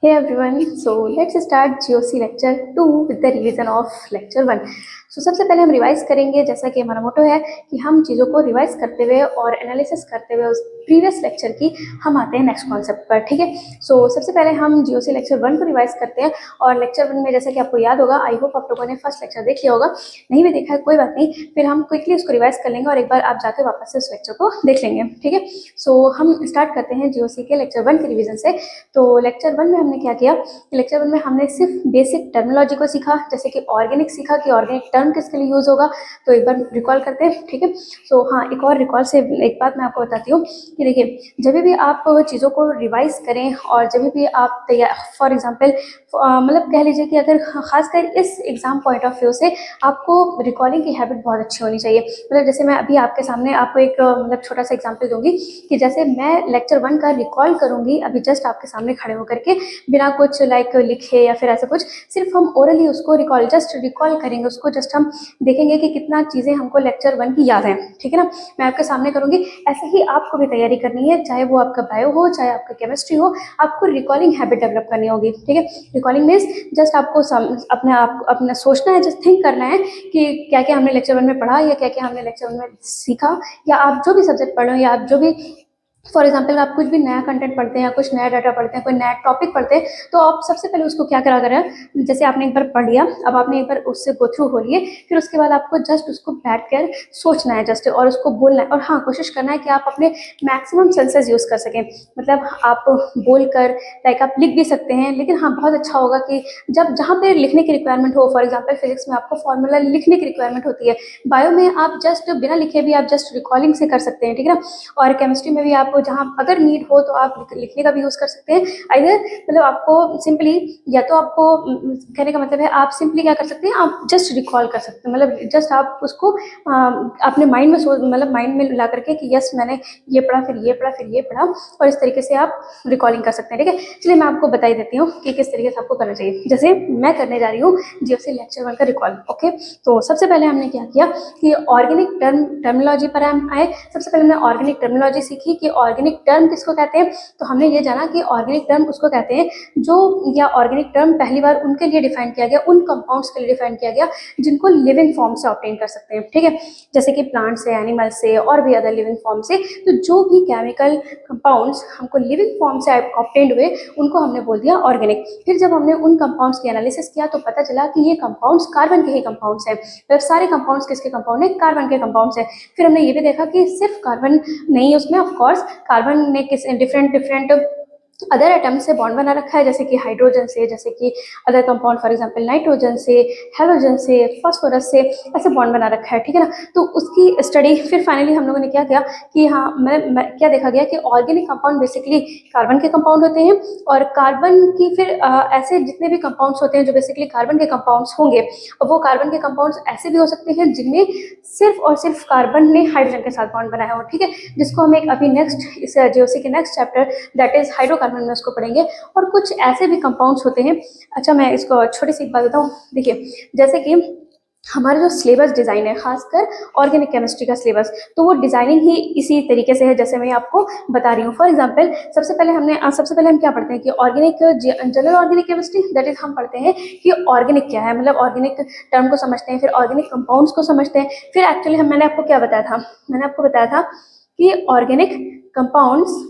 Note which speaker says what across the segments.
Speaker 1: Hey everyone, so let's start GOC lecture 2 with the revision of lecture 1. So सबसे पहले हम revise करेंगे, जैसा कि हमारा मोटो है कि हम चीज़ों को रिवाइज करते हुए और एनालिसिस करते हुए उस प्रीवियस लेक्चर की हम आते हैं नेक्स्ट कॉन्सेप्ट पर। ठीक है, सो सबसे पहले हम GOC लेक्चर 1 को रिवाइज करते हैं। और लेक्चर 1 में जैसा कि आपको याद होगा, आई होप आप लोगों ने फर्स्ट लेक्चर देख लिया होगा, नहीं भी देखा है कोई बात नहीं, फिर हम क्विकली उसको रिवाइज कर लेंगे और एक बार आप जाकर वापस से उस लेक्चर को देख लेंगे। ठीक है, सो हम स्टार्ट करते हैं GOC के लेक्चर 1 के रिविजन से। तो लेक्चर 1 में हमने क्या किया, लेक्चर 1 में हमने सिर्फ बेसिक टर्मिनोलॉजी को सीखा, जैसे कि ऑर्गेनिक सीखा कि ऑर्गेनिक टर्म किसके लिए यूज होगा, तो एक बार रिकॉल करते हैं। ठीक है, सो हाँ, एक और रिकॉल से एक बात मैं आपको बताती हूँ कि देखिए, जब भी आप चीज़ों को रिवाइज करें और जब भी आप तैयार, फॉर एग्जाम्पल मतलब कह लीजिए कि अगर खासकर इस एग्जाम पॉइंट ऑफ व्यू से आपको रिकॉलिंग की हैबिट बहुत अच्छी होनी चाहिए। मतलब जैसे मैं अभी आपके सामने आपको एक मतलब छोटा सा एग्जाम्पल दूंगी कि जैसे मैं लेक्चर 1 का रिकॉल करूंगी अभी जस्ट आपके सामने खड़े होकर के, बिना कुछ लाइक लिखे या फिर ऐसा कुछ, सिर्फ हम ओरली उसको जस्ट रिकॉल करेंगे, उसको जस्ट हम देखेंगे कि कितना चीज़ें हमको लेक्चर 1 की याद है। ठीक है ना, मैं आपके सामने करूंगी, ऐसे ही आपको भी तैयारी करनी है, चाहे वो आपका बायो हो चाहे आपका केमिस्ट्री हो, आपको रिकॉलिंग हैबिट डेवलप करनी होगी। ठीक है, रिकॉलिंग मीन्स जस्ट आपको अपने आप अपना सोचना है, जस्ट थिंक करना है कि क्या क्या हमने लेक्चर 1 में पढ़ा या क्या क्या हमने लेक्चर 1 में सीखा, या आप जो भी सब्जेक्ट पढ़ रहे हो या आप जो भी, फॉर एग्जाम्पल आप कुछ भी नया कंटेंट पढ़ते हैं या कुछ नया डाटा पढ़ते हैं, कोई नया टॉपिक पढ़ते हैं, तो आप सबसे पहले उसको क्या करा करें, जैसे आपने एक बार पढ़ लिया, अब आपने एक बार उससे गो थ्रू हो लिए, फिर उसके बाद आपको जस्ट उसको बैठ कर सोचना है जस्ट, और उसको बोलना है। और हाँ, कोशिश करना है कि आप अपने मैक्सिमम सेंसेस यूज़ कर सकें। मतलब आप बोल कर, लाइक आप लिख भी सकते हैं, लेकिन हाँ, बहुत अच्छा होगा कि जब जहाँ पे लिखने की रिक्वायरमेंट हो, फॉर एग्जाम्पल फिजिक्स में आपको फॉर्मूला लिखने की रिक्वायरमेंट होती है, बायो में आप जस्ट बिना लिखे भी आप जस्ट रिकॉलिंग से कर सकते हैं। ठीक है ना, और केमिस्ट्री में भी आपको जहाँ अगर नीड हो तो आप लिखने का भी यूज़ कर सकते हैं। इधर मतलब आपको सिंपली, या तो आपको कहने का मतलब है आप सिंपली क्या कर सकते हैं, आप जस्ट रिकॉल कर सकते हैं, मतलब जस्ट आप उसको अपने माइंड में मतलब माइंड में ला करके कि यस मैंने ये पढ़ा, फिर ये पढ़ा, फिर ये पढ़ा, और इस तरीके से आप रिकॉलिंग कर सकते हैं। ठीक है, चलिए मैं आपको बता ही देती हूँ कि किस तरीके से आपको करना चाहिए। जैसे मैं करने जा रही हूँ GOC लेक्चर 1 का रिकॉल। ओके, तो सबसे पहले हमने क्या किया कि ऑर्गेनिक टर्मिनोलॉजी पर हम आए। सबसे पहले हमने ऑर्गेनिक टर्मिनोलॉजी सीखी कि ऑर्गेनिक टर्म किसको कहते हैं, तो हमने ये जाना कि ऑर्गेनिक टर्म उसको कहते हैं जो, या ऑर्गेनिक टर्म पहली बार उनके लिए डिफाइन किया गया, उन कंपाउंड्स के लिए डिफाइन किया गया जिनको लिविंग फॉर्म से ऑब्टेन कर सकते हैं। ठीक है, जैसे कि प्लांट से, एनिमल से, और भी अदर लिविंग फॉर्म से, तो जो भी केमिकल कंपाउंड्स हमको लिविंग फॉर्म से ऑब्टेन्ड हुए उनको हमने बोल दिया ऑर्गेनिक। फिर जब हमने उन कंपाउंड्स की एनालिसिस किया तो पता चला कि ये कंपाउंड्स कार्बन के ही कंपाउंड्स हैं, मतलब सारे कंपाउंड्स किसके कंपाउंड है, कार्बन के कंपाउंड्स हैं। फिर हमने ये भी देखा कि सिर्फ कार्बन नहीं, उसमें ऑफ कोर्स कार्बन ने किस डिफरेंट डिफरेंट अदर एटम्स से बॉन्ड बना रखा है, जैसे कि हाइड्रोजन से, जैसे कि other compound for example nitrogen से, हेलोजन से, फास्फोरस से, ऐसे बॉन्ड बना रखा है। ठीक है ना, तो उसकी स्टडी फिर फाइनली हम लोगों ने क्या किया कि हाँ, मैं क्या देखा गया कि ऑर्गेनिक कंपाउंड बेसिकली कार्बन के कंपाउंड होते हैं, और कार्बन की फिर ऐसे जितने भी कंपाउंड्स होते हैं जो बेसिकली कार्बन के कंपाउंड्स होंगे, वो कार्बन के कंपाउंड्स ऐसे भी हो सकते हैं जिनमें सिर्फ और सिर्फ कार्बन ने हाइड्रोजन के साथ बॉन्ड बनाया हो। ठीक है, जिसको हम एक अभी नेक्स्ट इस GOC के next chapter that is hydrocarbon में उसको पढ़ेंगे। और कुछ ऐसे भी कंपाउंड्स होते हैं। अच्छा, मैं इसको छोटी सी बात बताऊँ, देखिए जैसे कि हमारा जो सिलेबस डिज़ाइन है, खासकर ऑर्गेनिक केमिस्ट्री का सिलेबस, तो वो डिज़ाइनिंग ही इसी तरीके से है जैसे मैं आपको बता रही हूँ। फॉर एग्जांपल सबसे पहले हम क्या पढ़ते हैं कि organic, general organic chemistry, that is हम पढ़ते हैं कि ऑर्गेनिक क्या है, मतलब ऑर्गेनिक टर्म को समझते हैं, फिर ऑर्गेनिक कंपाउंड्स को समझते हैं, फिर एक्चुअली मैंने आपको क्या बताया था, मैंने आपको बताया था कि ऑर्गेनिक कंपाउंड्स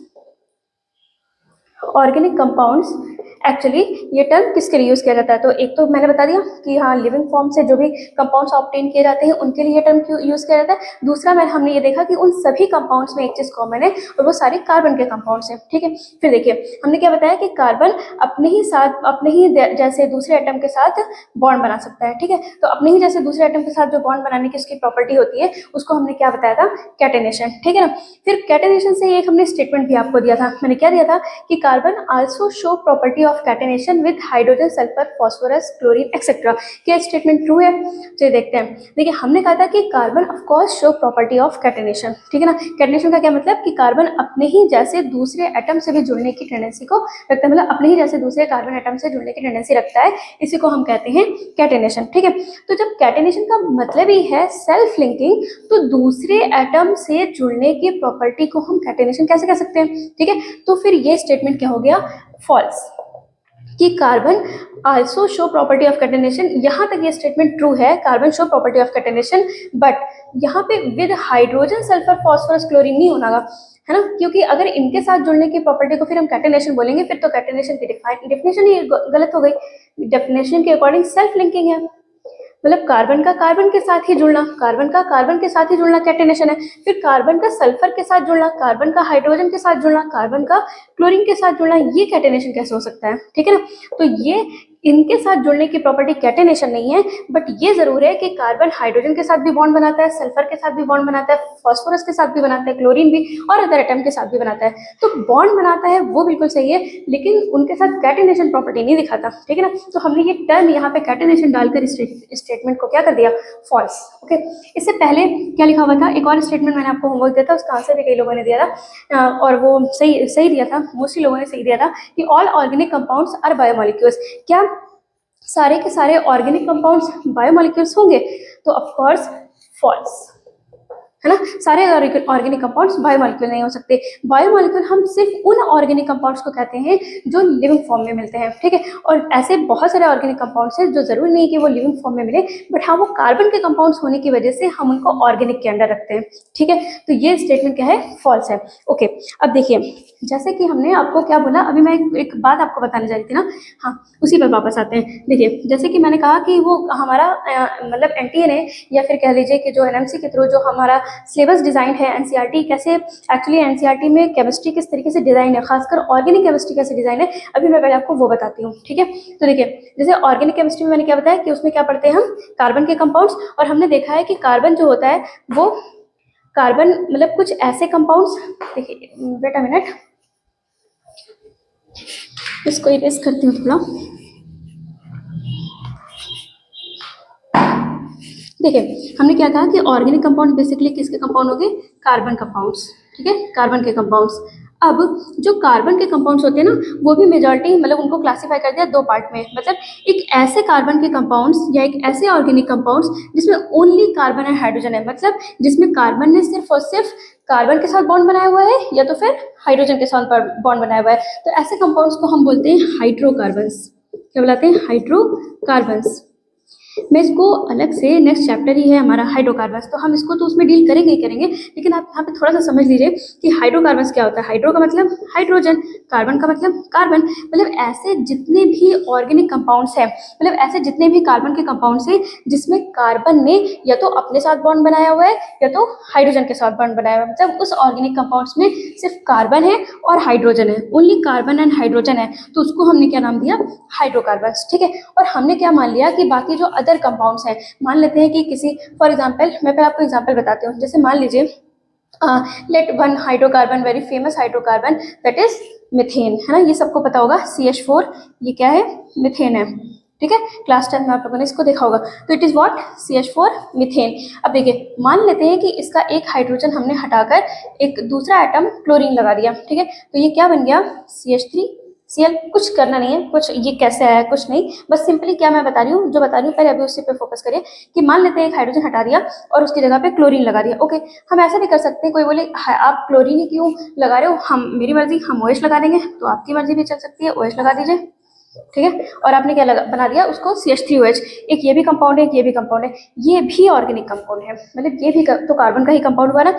Speaker 1: एक्चुअली ये टर्म किसके लिए यूज किया जाता है, तो एक तो मैंने बता दिया कि हाँ, लिविंग फॉर्म से जो भी कंपाउंड्स ऑब्टेन किए जाते हैं उनके लिए ये टर्म क्यों यूज किया जाता है। दूसरा हमने ये देखा कि उन सभी कंपाउंड्स में एक चीज कॉमन है, और वो सारे कार्बन के कंपाउंड्स हैं। ठीक है, फिर देखिए हमने क्या बताया कि कार्बन अपने ही जैसे दूसरे एटम के साथ बॉन्ड बना सकता है। ठीक है, तो अपने ही जैसे दूसरे एटम के साथ जो बॉन्ड बनाने की उसकी प्रॉपर्टी होती है उसको हमने क्या बताया था, कैटेनेशन। ठीक है ना, फिर कैटेनेशन से एक हमने स्टेटमेंट भी आपको दिया था, मैंने क्या दिया था कि carbon also show property of catenation with hydrogen, sulphur, phosphorus, chlorine etcetera. क्या स्टेटमेंट ट्रू है, चलिए देखते हैं। देखिए हमने कहा था कि carbon of course show property of catenation. ठीक है ना, कैटेनेशन का क्या मतलब कि कार्बन अपने ही जैसे दूसरे एटम से भी जुड़ने की टेंडेंसी को रखता है, मतलब अपने ही जैसे दूसरे कार्बन एटम से जुड़ने की टेंडेंसी रखता है, इसी को हम कहते हैं कैटेनेशन। ठीक है, तो जब कैटेनेशन का मतलब ही है सेल्फ लिंकिंग, तो दूसरे एटम से जुड़ने की प्रॉपर्टी को हम कैटेनेशन कैसे कह सकते हैं। ठीक है, तो फिर ये स्टेटमेंट क्या हो गया, फॉल्स। कि carbon also show property of catenation, यहाँ तक ये स्टेटमेंट ट्रू है, carbon show property of catenation, but यहाँ पे with hydrogen sulphur phosphorus chlorine नहीं होना, है ना, क्योंकि अगर इनके साथ जुड़ने की प्रॉपर्टी को फिर हम कैटेनेशन बोलेंगे, फिर तो कैटेनेशन की डेफिनेशन ही गलत हो गई। डेफिनेशन के अकॉर्डिंग सेल्फ लिंकिंग है, मतलब कार्बन का कार्बन के साथ ही जुड़ना, कार्बन का कार्बन के साथ ही जुड़ना कैटेनेशन है, फिर कार्बन का सल्फर के साथ जुड़ना, कार्बन का हाइड्रोजन के साथ जुड़ना, कार्बन का क्लोरीन के साथ जुड़ना, ये कैटेनेशन कैसे हो सकता है, ठीक है ना। तो ये इनके साथ जुड़ने की प्रॉपर्टी कैटेनेशन नहीं है, बट ये जरूर है कि कार्बन हाइड्रोजन के साथ भी बॉन्ड बनाता है, सल्फर के साथ भी बॉन्ड बनाता है, फास्फोरस के साथ भी बनाता है, क्लोरीन भी, और अदर एटम के साथ भी बनाता है। तो बॉन्ड बनाता है वो बिल्कुल सही है, लेकिन उनके साथ कैटेनेशन प्रॉपर्टी नहीं दिखाता, ठीक है ना। तो हमने ये टर्म यहाँ पे कैटेनेशन डालकर इस स्टेटमेंट को क्या कर दिया, फॉल्स। ओके, इससे पहले क्या लिखा हुआ था, एक और स्टेटमेंट मैंने आपको होमवर्क दिया था, उसका आंसर भी कई लोगों ने दिया था, और वो सही दिया था, मोस्टली लोगों ने सही दिया था कि all organic compounds are biomolecules. क्या सारे के सारे ऑर्गेनिक कंपाउंड्स बायोमोलिक्यूल्स होंगे? तो ऑफ कोर्स फॉल्स, है ना, सारे ऑर्गेनिक कंपाउंड्स बायोमोलिक्यूल नहीं हो सकते। बायोमोलिक्यूल हम सिर्फ उन ऑर्गेनिक कंपाउंड्स को कहते हैं जो लिविंग फॉर्म में मिलते हैं, ठीक है। और ऐसे बहुत सारे ऑर्गेनिक कंपाउंड्स हैं जो जरूरी नहीं कि वो लिविंग फॉर्म में मिले, बट हाँ वो कार्बन के कंपाउंड्स होने की वजह से हम उनको ऑर्गेनिक के अंडर रखते हैं, ठीक है। तो ये स्टेटमेंट क्या है, फॉल्स है। ओके, अब देखिए, जैसे कि हमने आपको क्या बोला, अभी मैं एक बात आपको बताने जा रही थी ना, हाँ उसी पर वापस आते हैं। देखिए, जैसे कि मैंने कहा कि वो हमारा मतलब एनटीए ने, या फिर कह लीजिए कि जो एनएमसी के थ्रू जो हमारा सिलेबस डिजाइन है, एनसीईआरटी कैसे, एक्चुअली एनसीईआरटी में केमिस्ट्री किस तरीके से डिजाइन है, खासकर ऑर्गेनिक केमिस्ट्री कैसे डिजाइन है, अभी मैं पहले आपको वो बताती हूँ, ठीक है। तो देखिए, जैसे ऑर्गेनिक केमिस्ट्री में मैंने क्या बताया कि उसमें क्या पढ़ते हैं हम, कार्बन के कंपाउंड्स, और हमने देखा है कि कार्बन जो होता है वो कार्बन मतलब कुछ ऐसे कंपाउंड्स, देखिए वेट अ मिनट, इसको इरेज करती हूँ थोड़ा। देखिए, हमने क्या कहा कि ऑर्गेनिक कंपाउंड बेसिकली किसके कंपाउंड हो गए, कार्बन कंपाउंड्स, ठीक है, कार्बन के कंपाउंड्स। अब जो कार्बन के कंपाउंड्स होते हैं ना, वो भी मेजॉरिटी मतलब उनको क्लासिफाई कर दिया दो पार्ट में, मतलब एक ऐसे कार्बन के कंपाउंड्स या एक ऐसे ऑर्गेनिक कंपाउंड्स जिसमें ओनली कार्बन एंड हाइड्रोजन है, मतलब जिसमें कार्बन ने सिर्फ और सिर्फ कार्बन के साथ बॉन्ड बनाया हुआ है या तो फिर हाइड्रोजन के साथ बॉन्ड बनाया हुआ है, तो ऐसे कंपाउंड्स को हम बोलते हैं हाइड्रोकार्बन्स। क्या बुलाते हैं, हाइड्रोकार्बन्स। मैं इसको अलग से, नेक्स्ट चैप्टर ही है हमारा हाइड्रोकार्बन्स, तो हम इसको तो उसमें डील करेंगे ही करेंगे, लेकिन आप यहाँ पे थोड़ा सा समझ लीजिए कि हाइड्रोकार्बन्स क्या होता है। हाइड्रो का मतलब हाइड्रोजन, कार्बन का मतलब कार्बन, मतलब ऐसे जितने भी ऑर्गेनिक कंपाउंड्स हैं, मतलब ऐसे जितने भी कार्बन के कंपाउंड्स हैं जिसमें कार्बन ने या तो अपने साथ बॉन्ड बनाया हुआ है या तो हाइड्रोजन के साथ बॉन्ड बनाया हुआ है, मतलब उस ऑर्गेनिक कंपाउंड्स में सिर्फ कार्बन है और हाइड्रोजन है, ओनली कार्बन एंड हाइड्रोजन है, तो उसको हमने क्या नाम दिया, हाइड्रोकार्बन्स, ठीक है। और हमने क्या मान लिया कि बाकी जो अदर कंपाउंड्स हैं, मान लेते हैं कि किसी, फॉर एग्जांपल मैं पहले आपको एग्जांपल बताती हूँ, जैसे मान लीजिए let one hydrocarbon, very famous hydrocarbon, that is methane, है ना, ये सबको पता होगा, CH4, ये क्या है, मिथेन है, ठीक है, क्लास 10 में आप लोगों ने इसको देखा होगा। तो it is what, CH4 methane. अब देखिए, मान लेते हैं कि इसका एक हाइड्रोजन हमने हटाकर एक दूसरा एटम क्लोरीन लगा दिया, ठीक है, तो ये क्या बन गया, CH3Cl। कुछ करना नहीं है, कुछ ये कैसे आया कुछ नहीं, बस सिंपली क्या मैं बता रही हूँ, जो बता रही हूँ पहले अभी उसी पे फोकस करिए, कि मान लेते हैं एक हाइड्रोजन हटा दिया और उसकी जगह पे क्लोरीन लगा दिया। ओके, हम ऐसा भी कर सकते हैं, कोई बोले आप क्लोरीन ही क्यों लगा रहे हो, हम मेरी मर्जी, हम OH लगा देंगे, तो आपकी मर्जी भी चल सकती है, OH लगा दीजिए, ठीक है। और आपने क्या बना दिया उसको, CH3OH, एक ये भी कंपाउंड है, एक ये भी कंपाउंड है, ये भी ऑर्गेनिक कंपाउंड है, मतलब ये भी तो कार्बन का ही कंपाउंड हुआ ना।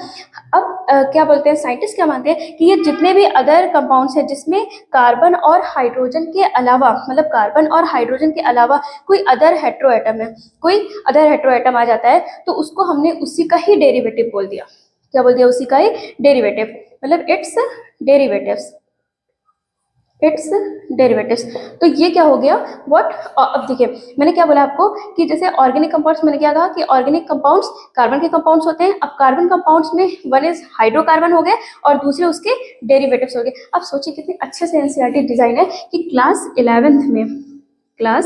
Speaker 1: अब क्या बोलते हैं साइंटिस्ट, क्या मानते हैं कि ये जितने भी अदर कंपाउंड्स हैं जिसमें कार्बन और हाइड्रोजन के अलावा, मतलब कार्बन और हाइड्रोजन के अलावा कोई अदर हेट्रो एटम है, कोई अदर हेट्रो एटम आ जाता है, तो उसको हमने उसी का ही डेरिवेटिव बोल दिया। क्या बोल दिया, उसी का ही डेरिवेटिव, मतलब इट्स डेरिवेटिव्स, इट्स डेरिवेटिव्स। तो ये क्या हो गया, व्हाट, अब देखिए मैंने क्या बोला आपको कि जैसे ऑर्गेनिक कंपाउंड्स, मैंने क्या कहा कि ऑर्गेनिक कंपाउंड्स कार्बन के कंपाउंड्स होते हैं। अब कार्बन कंपाउंड्स में वन इज हाइड्रोकार्बन हो गए और दूसरे उसके डेरिवेटिव्स हो गए। अब सोचिए कितने अच्छे से एनसीईआरटी डिजाइन है कि क्लास 11th में क्लास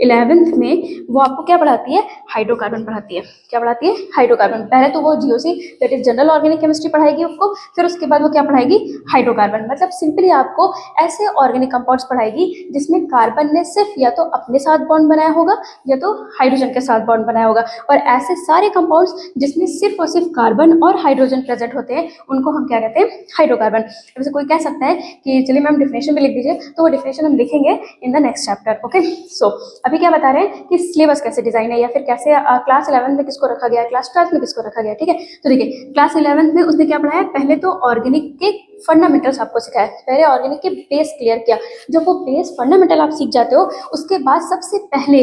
Speaker 1: 11th में वो आपको क्या पढ़ाती है, हाइड्रोकार्बन पढ़ाती है। क्या पढ़ाती है, हाइड्रोकार्बन। पहले तो वो GOC that is general organic chemistry पढ़ाएगी आपको, फिर उसके बाद वो क्या पढ़ाएगी, हाइड्रोकार्बन। मतलब सिंपली आपको ऐसे ऑर्गेनिक कंपाउंड्स पढ़ाएगी जिसमें कार्बन ने सिर्फ या तो अपने साथ बॉन्ड बनाया होगा या तो हाइड्रोजन के साथ बॉन्ड बनाया होगा, और ऐसे सारे कंपाउंड्स जिसमें सिर्फ और सिर्फ कार्बन और हाइड्रोजन प्रेजेंट होते हैं उनको हम क्या कहते हैं, हाइड्रोकार्बन। वैसे कोई कह सकता है कि चलिए मैम डिफिनेशन भी लिख दीजिए, तो वो डिफिनेशन हम लिखेंगे in the next chapter. Okay, so अभी क्या बता रहे हैं कि सिलेबस कैसे डिजाइन है, या फिर कैसे क्लास 11 में किसको रखा गया, क्लास 12 में किसको रखा गया। ठीक है, तो देखिए क्लास 11 में उसने क्या पढ़ाया, पहले तो ऑर्गेनिक के फंडामेंटल्स आपको सिखाया, पहले ऑर्गेनिक के बेस क्लियर किया। जब वो बेस फंडामेंटल आप सीख जाते हो, उसके बाद सबसे पहले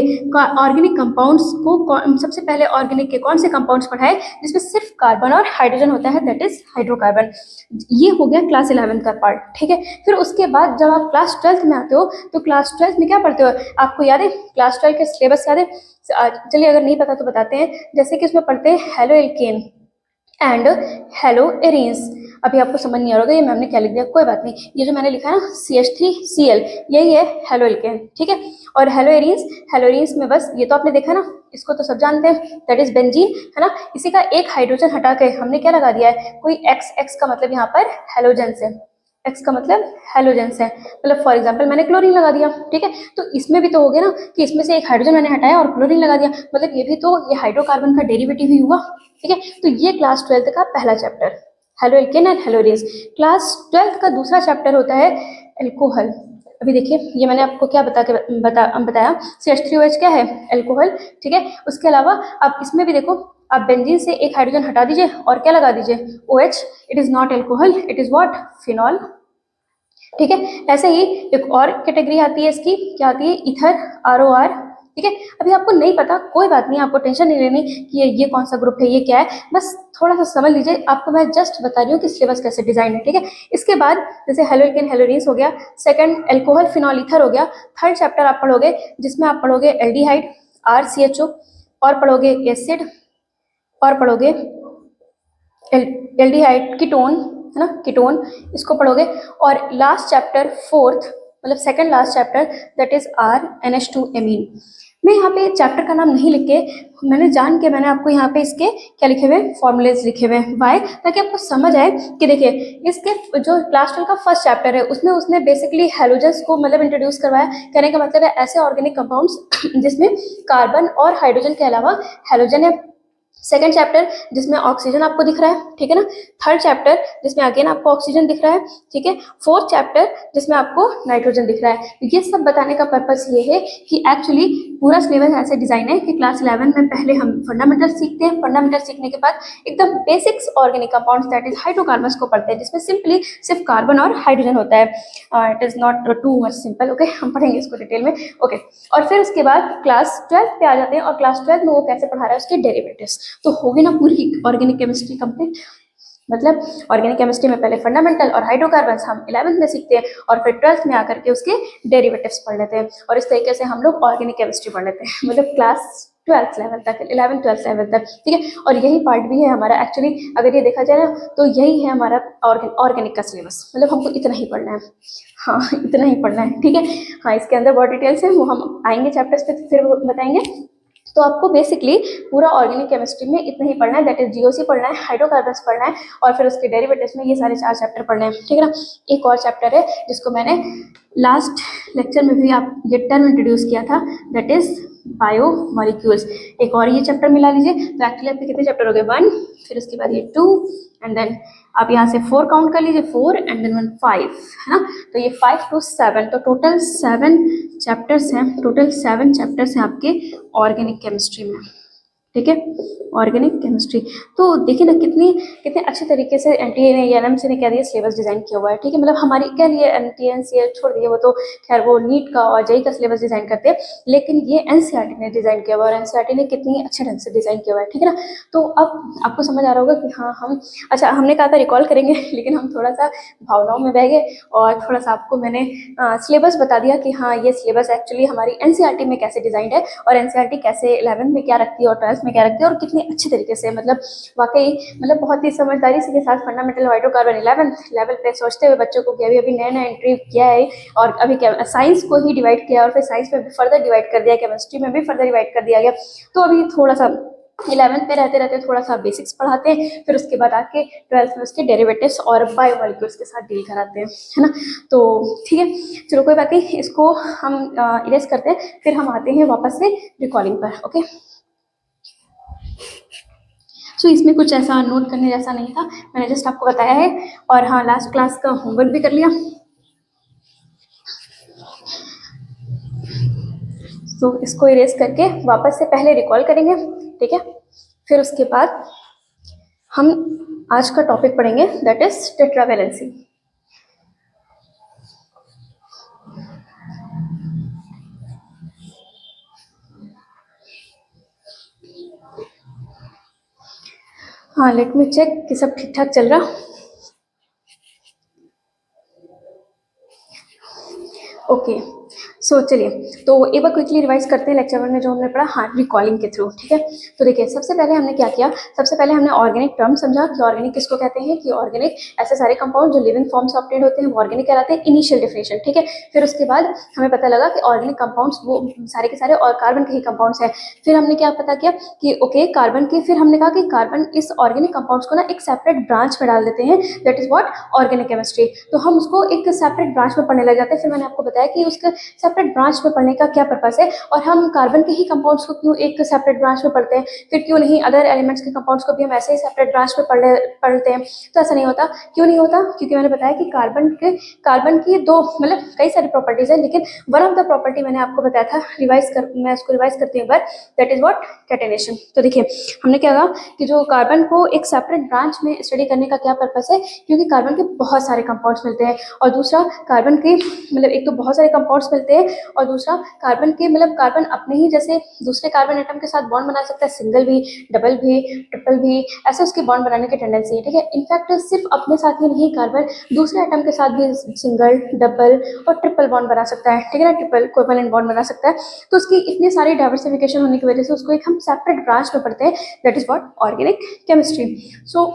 Speaker 1: ऑर्गेनिक कंपाउंड्स को, सबसे पहले ऑर्गेनिक के कौन से कंपाउंड्स पढ़ाए जिसमें सिर्फ कार्बन और हाइड्रोजन होता है, दैट इज हाइड्रोकार्बन। ये हो गया क्लास 11 का पार्ट। ठीक है, फिर उसके बाद जब आप क्लास 12 में आते हो तो क्लास 12 में क्या पढ़ते हो, आपको याद है क्लास 12 के सिलेबस याद है, चलिए अगर नहीं पता तो बताते हैं। जैसे कि उसमें पढ़ते हैं halo alkane and hello arenes. अभी आपको समझ नहीं आ रहा होगा ये मैम ने क्या लिख दिया, कोई बात नहीं, ये जो मैंने लिखा है ना CH3Cl यही है हेलो एल्केन। ठीक है, और हेलो एरीन्स में बस ये तो आपने देखा ना, इसको तो सब जानते हैं, दैट इज बेंजीन, है ना। इसी का एक हाइड्रोजन हटा के हमने क्या लगा दिया है, कोई एक्स का मतलब यहाँ पर हेलोजन से, एक्स का मतलब हेलोजन से, मतलब फॉर एग्जांपल मैंने क्लोरीन लगा दिया। ठीक है, तो इसमें भी तो हो गया ना कि इसमें से एक हाइड्रोजन मैंने हटाया और क्लोरीन लगा दिया, मतलब ये भी तो ये हाइड्रोकार्बन का डेरिवेटिव ही हुआ। ठीक है, तो ये क्लास 12 का पहला chapter halo alkane and hello arenes. Class 12 का दूसरा चैप्टर होता है एल्कोहल। अभी देखिए ये मैंने आपको क्या बताया CH3OH क्या है, एल्कोहल। ठीक है, उसके अलावा आप इसमें भी देखो, आप बेंजीन से एक हाइड्रोजन हटा दीजिए और क्या लगा दीजिए OH, it is not alcohol, it is what, phenol. ठीक है, ऐसे ही एक और कैटेगरी आती है इसकी, क्या आती है, ईथर, ROR। ठीक है, अभी आपको नहीं पता कोई बात नहीं, आपको टेंशन नहीं लेनी कि ये कौन सा ग्रुप है, ये क्या है, बस थोड़ा सा समझ लीजिए, आपको मैं जस्ट बता रही हूँ कि सिलेबस कैसे डिजाइन है। ठीक है, इसके बाद जैसे हेलो एल्केन हेलो एरीन्स हो गया, सेकंड एल्कोहल फिनॉल ईथर हो गया, थर्ड चैप्टर आप पढ़ोगे जिसमें आप पढ़ोगे एल्डिहाइड RCHO, और पढ़ोगे एसिड, और पढ़ोगे एल्डिहाइड कीटोन, है ना, कीटोन, इसको पढ़ोगे। और लास्ट चैप्टर फोर्थ, मतलब second last chapter, that is RNH2 amine. मैं यहाँ पे चैप्टर का नाम नहीं लिख के, मैंने आपको यहाँ पे इसके क्या लिखे हुए, फॉर्मूलेज लिखे हुए हैं, वाई, ताकि आपको समझ आए कि देखिए इसके जो क्लास 12 का फर्स्ट चैप्टर है उसमें उसने बेसिकली हेलोजन्स को मतलब इंट्रोड्यूस करवाया। कहने का मतलब है ऐसे ऑर्गेनिक कंपाउंड्स जिसमें कार्बन और हाइड्रोजन के अलावा हेलोजन है। सेकंड चैप्टर जिसमें ऑक्सीजन आपको दिख रहा है, ठीक है ना। थर्ड चैप्टर जिसमें अगेन आपको ऑक्सीजन दिख रहा है, ठीक है। फोर्थ चैप्टर जिसमें आपको नाइट्रोजन दिख रहा है। ये सब बताने का पर्पस ये है कि एक्चुअली पूरा सिलेबस ऐसे डिजाइन है कि क्लास 11 में पहले हम फंडामेंटल सीखते हैं, फंडामेंटल सीखने के बाद एकदम basics organic compounds that is hydrocarbons को पढ़ते हैं, जिसमें सिंपली सिर्फ कार्बन और हाइड्रोजन होता है। It is not too much simple, okay, हम पढ़ेंगे इसको डिटेल में, ओके। और फिर उसके बाद क्लास 12 पे आ जाते हैं, और क्लास 12 में वो कैसे पढ़ा रहा है उसके डेरिवेटिव्स। तो होगी ना पूरी ऑर्गेनिक केमिस्ट्री कंप्लीट। मतलब ऑर्गेनिक केमिस्ट्री में पहले फंडामेंटल और हाइड्रोकार्बन्स हम 11th में सीखते हैं, और फिर 12th में आकर के उसके डेरिवेटिव्स पढ़ लेते हैं, और इस तरीके से हम लोग ऑर्गेनिक केमिस्ट्री पढ़ लेते हैं, मतलब क्लास 12th लेवल तक, 11th 12th लेवल तक, ठीक है। और यही पार्ट भी है हमारा एक्चुअली, अगर ये देखा जाए ना तो यही है हमारा ऑर्गेनिक का सिलेबस, मतलब हमको इतना ही पढ़ना है, हाँ इतना ही पढ़ना है, ठीक है। हाँ, इसके अंदर बहुत डिटेल्स है, वो हम आएंगे चैप्टर्स पे फिर बताएंगे। तो आपको बेसिकली पूरा ऑर्गेनिक केमिस्ट्री में इतना ही पढ़ना है, दैट इज जीओसी पढ़ना है, हाइड्रोकार्बन्स पढ़ना है, और फिर उसके डेरिवेटिव्स में ये सारे 4 चैप्टर पढ़ने हैं, ठीक है ना। एक और चैप्टर है जिसको मैंने लास्ट लेक्चर में भी आप ये टर्म इंट्रोड्यूस किया था, दैट इज बायोमॉलिक्यूल्स। एक और ये चैप्टर मिला लीजिए, तो एक्चुअली आपके कितने चैप्टर हो गए, 1, फिर उसके बाद ये 2, एंड देन आप यहाँ से 4 काउंट कर लीजिए, 4 एंड देन 1 5, है ना। तो ये 5 to 7, तो टोटल 7 चैप्टर्स हैं, टोटल 7 चैप्टर्स हैं आपके ऑर्गेनिक केमिस्ट्री में, ठीक है, ऑर्गेनिक केमिस्ट्री। तो देखिए ना कितने अच्छे तरीके से एनटीए ने या एनएमसी ने क्या दिया, सिलेबस डिजाइन किया हुआ है, ठीक है। मतलब हमारी क्या लिए एनटीए एनसीए छोड़ दिए, वो तो खैर वो नीट का और जेई का सिलेबस डिजाइन करते हैं, लेकिन ये एनसीईआरटी ने डिजाइन किया हुआ है, और एनसीईआरटी ने कितनी अच्छे ढंग से डिजाइन किया हुआ है, ठीक है ना। तो अब आपको समझ आ रहा होगा कि हाँ हम, अच्छा हमने कहा था रिकॉल करेंगे, लेकिन हम थोड़ा सा भावनाओं में बह गए, और थोड़ा सा आपको मैंने सिलेबस बता दिया कि हाँ ये सिलेबस एक्चुअली हमारी एनसीईआरटी में कैसे डिजाइन है, और एनसीईआरटी कैसे 11th में क्या रखती है और 12th सेल्फ में क्या रखते हैं और कितने अच्छे तरीके से, मतलब वाकई मतलब बहुत ही समझदारी से के साथ फंडामेंटल हाइड्रोकार्बन 11th लेवल पे सोचते हुए बच्चों को कि अभी अभी नया नया एंट्री किया है और अभी साइंस को ही डिवाइड किया और फिर साइंस में भी फर्दर डिवाइड कर दिया, केमिस्ट्री में भी फर्दर डिवाइड कर दिया गया। तो अभी थोड़ा सा 11th पे रहते रहते थोड़ा सा बेसिक्स पढ़ाते हैं, फिर उसके बाद आके 12th में उसके डेरिवेटिव्स और बायोमोलिक्यूल्स के साथ डील कराते हैं, है ना। तो ठीक है, चलो कोई बात नहीं, इसको हम इरेज करते हैं, फिर हम आते हैं वापस से रिकॉर्डिंग पर। ओके, सो इसमें कुछ ऐसा नोट करने जैसा नहीं था, मैंने जस्ट आपको बताया है। और हाँ, लास्ट क्लास का होमवर्क भी कर लिया। सो इसको इरेज करके वापस से पहले रिकॉल करेंगे, ठीक है। फिर उसके बाद हम आज का टॉपिक पढ़ेंगे, दैट इज टेट्रावैलेंसी। हाँ, लेट मी चेक कि सब ठीक ठाक चल रहा। ओके, सो चलिए, तो एक बार क्विकली रिवाइज करते हैं लेक्चर 1 में जो हमने पढ़ा, हाँ, रिकॉलिंग के थ्रू, ठीक है। तो देखिए, सबसे पहले हमने क्या किया, सबसे पहले हमने ऑर्गेनिक टर्म समझा कि ऑर्गेनिक किसको कहते हैं, कि ऑर्गेनिक ऐसे सारे कंपाउंड जो लिविंग फॉर्म से ऑब्टेन होते हैं वो ऑर्गेनिक कहलाते हैं, इनिशियल डिफिनेशन, ठीक है। फिर उसके बाद हमें पता लगा कि ऑर्गेनिक कंपाउंड्स वो सारे के सारे और कार्बन के ही कंपाउंड्स हैं। फिर हमने क्या पता किया कि ओके, कार्बन के, फिर हमने कहा कि कार्बन इस ऑर्गेनिक कंपाउंड्स को ना एक सेपरेट ब्रांच में डाल देते हैं, that is what, organic chemistry. तो हम उसको एक सेपरेट ब्रांच में पढ़ने लग जाते हैं। फिर मैंने आपको बताया कि उसका सेपरेट ब्रांच में पढ़ने का क्या पर्पस है, और हम कार्बन के ही कंपाउंड्स को क्यों एक सेपरेट ब्रांच में पढ़ते हैं, फिर क्यों नहीं अदर एलिमेंट्स के कंपाउंड्स को भी हम ऐसे ही सेपरेट ब्रांच में पढ़ते हैं। तो ऐसा नहीं होता, क्यों नहीं होता, क्योंकि मैंने बताया कि कार्बन की दो, मतलब कई सारी प्रॉपर्टीज है, लेकिन वन ऑफ द प्रॉपर्टी मैंने आपको बताया था, मैं उसको रिवाइज करती हूँ एक बार, दैट इज व्हाट, कैटेनेशन। तो देखिए, हमने क्या कहा कि जो कार्बन को एक सेपरेट ब्रांच में स्टडी करने का क्या पर्पस है, क्योंकि कार्बन के बहुत सारे कंपाउंड्स मिलते हैं, और दूसरा कार्बन के, मतलब एक तो बहुत सारे कंपाउंड्स मिलते हैं, और दूसरा कार्बन के, मतलब कार्बन अपने ही जैसे दूसरे कार्बन एटम के साथ बॉन्ड बना सकता है, सिंगल भी, डबल भी, ट्रिपल भी, ऐसे उसकी बॉन्ड बनाने की टेंडेंसी है, ठीक है। इनफैक्ट सिर्फ अपने साथ ही नहीं, कार्बन दूसरे एटम के साथ भी सिंगल, डबल और ट्रिपल बॉन्ड बना सकता है, ठीक है ना, ट्रिपल कोवैलेंट बॉन्ड बना सकता है। तो उसकी इतनी सारी डाइवर्सिफिकेशन होने की वजह से उसको एक हम सेपरेट ब्रांच में पढ़ते हैं, that is what, organic chemistry. So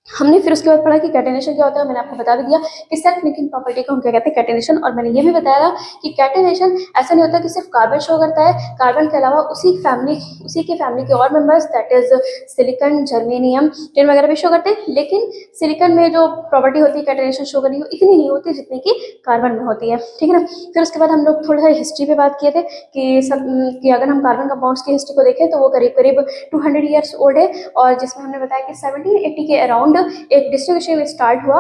Speaker 1: हमने फिर उसके बाद पढ़ा कि कैटेनेशन क्या होता है, मैंने आपको बता भी दिया कि सेल्फ लिंकिंग प्रॉपर्टी को हम क्या कहते हैं, कैटेनेशन। और मैंने ये भी बताया था कि कैटेनेशन ऐसा नहीं होता कि सिर्फ कार्बन शो करता है, कार्बन के अलावा उसी के फैमिली के और members, that is silicon, germanium, tin वगैरह भी शो करते हैं, लेकिन सिलिकॉन में जो प्रॉपर्टी होती है कैटेनेशन शो करने की, इतनी नहीं होती जितनी कि कार्बन में होती है, ठीक है ना। फिर उसके बाद हम लोग थोड़ा सा हिस्ट्री पे बात किए थे कि अगर हम कार्बन कंपाउंड्स की हिस्ट्री को देखें तो वो करीब करीब 200 ईयर्स ओल्ड है, और जिसमें हमने बताया कि 1780 के अराउंड एक डिस्टिंग्विशिंग स्टार्ट हुआ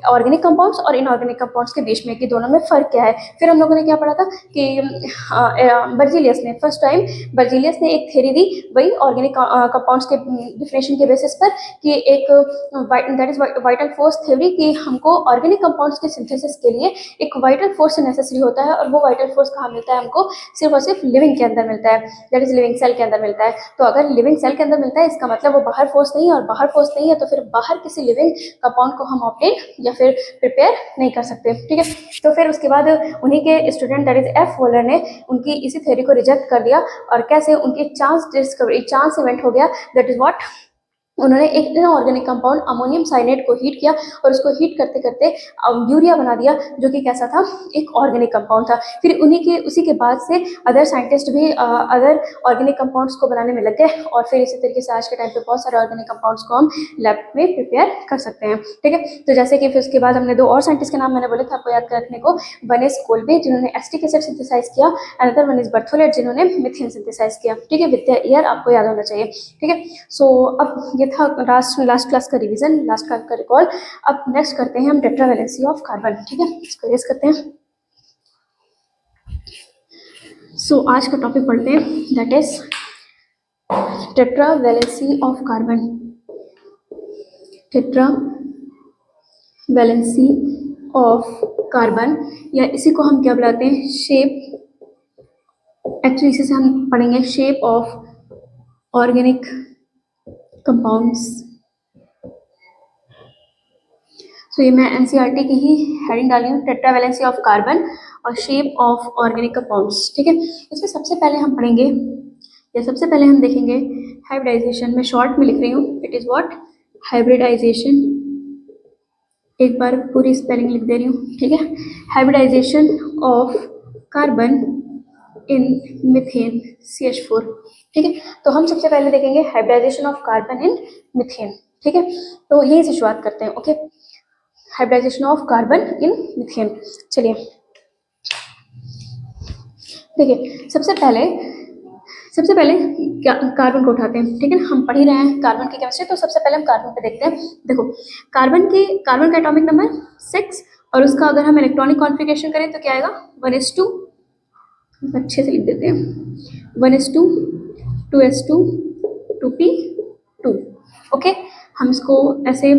Speaker 1: ऑर्गेनिक कंपाउंड्स और इनऑर्गेनिक कंपाउंड्स के बीच में, कि दोनों में फर्क क्या है। फिर हम लोगों ने क्या पढ़ा था कि बर्जीलियस ने फर्स्ट टाइम ने एक थ्योरी दी, वही ऑर्गेनिक कंपाउंड्स के डिफिनेशन के बेसिस पर, कि एक that is vital force theory, कि हमको ऑर्गेनिक कंपाउंड्स के सिंथेसिस के लिए एक वाइटल फोर्स नेसेसरी होता है, और वो वाइटल फोर्स कहाँ मिलता है हमको, सिर्फ और सिर्फ लिविंग के अंदर मिलता है, दैट इज लिविंग सेल के अंदर मिलता है। तो अगर लिविंग सेल के अंदर मिलता है, इसका मतलब वो बाहर फोर्स नहीं है, और बाहर फोर्स नहीं है तो फिर बाहर किसी लिविंग कंपाउंड को हम ऑब्टेन या फिर प्रिपेयर नहीं कर सकते, ठीक है। तो फिर उसके बाद उन्हीं के student that is F Waller ने उनकी इसी थ्योरी को रिजेक्ट कर दिया, और कैसे, उनकी चांस इवेंट हो गया, दैट इज व्हाट, उन्होंने एक इनऑर्गेनिक कंपाउंड अमोनियम साइनेट को हीट किया, और उसको हीट करते करते यूरिया बना दिया, जो कि कैसा था, एक ऑर्गेनिक कंपाउंड था। फिर उसी के बाद से अदर साइंटिस्ट भी अदर ऑर्गेनिक कंपाउंड्स को बनाने में लग गए, और फिर इसी तरीके से आज के टाइम पे बहुत सारे ऑर्गेनिक कंपाउंड्स को हम लैब में प्रिपेयर कर सकते हैं, ठीक है। तो जैसे कि फिर उसके बाद हमने दो और साइंटिस्ट के नाम मैंने बोले थे आपको याद कर रखने को, वन इज कोल्बे जिन्होंने एसिटिक एसिड सिंथेसाइज किया, अनदर वन इज बर्थोलेट जिन्होंने मीथेन सिंथेसाइज किया, ठीक है। विद द ईयर आपको याद होना चाहिए, ठीक है। सो अब ये था लास्ट क्लास का रिवीजन, लास्ट क्लास का रिकॉल। अब नेक्स्ट करते हैं हम टेट्रावैलेंसी ऑफ कार्बन, ठीक है, इसको रेस करते हैं। सो आज का टॉपिक पढ़ते हैं, that is tetravalency of carbon. Tetravalency of carbon, या इसी को हम क्या बुलाते हैं, शेप, एक्चुअली इसी से हम पढ़ेंगे शेप ऑफ ऑर्गेनिक कंपाउंड्स। तो ये मैं एनसीईआरटी की ही हेडिंग डाली हूँ, टेट्रावैलेंसी ऑफ कार्बन और शेप ऑफ ऑर्गेनिक कंपाउंड्स, ठीक है। इसमें सबसे पहले हम पढ़ेंगे, या सबसे पहले हम देखेंगे हाइब्रिडाइजेशन मैं शॉर्ट में लिख रही हूँ, इट इज़ व्हाट, हाइब्रिडाइजेशन। एक बार पूरी स्पेलिंग लिख दे रही हूँ, ठीक है। Hybridisation of carbon in methane CH4, ठीक है। तो हम सबसे पहले देखेंगे hybridisation of carbon in methane, ठीक है। तो यही से शुरुआत करते हैं, okay. Hybridisation of carbon in methane, चलिए देखिए। सबसे पहले कार्बन को उठाते हैं, ठीक है। हम पढ़ ही रहे हैं कार्बन की केमिस्ट्री, तो सबसे पहले हम कार्बन पे देखते हैं। देखो कार्बन का एटॉमिक नंबर 6, और उसका अगर हम इलेक्ट्रॉनिक कॉन्फ़िगरेशन करें तो क्या आएगा, 1s2, अच्छे से लिख देते हैं, 1s2, 2s2, 2p2, ओके। हम इसको ऐसे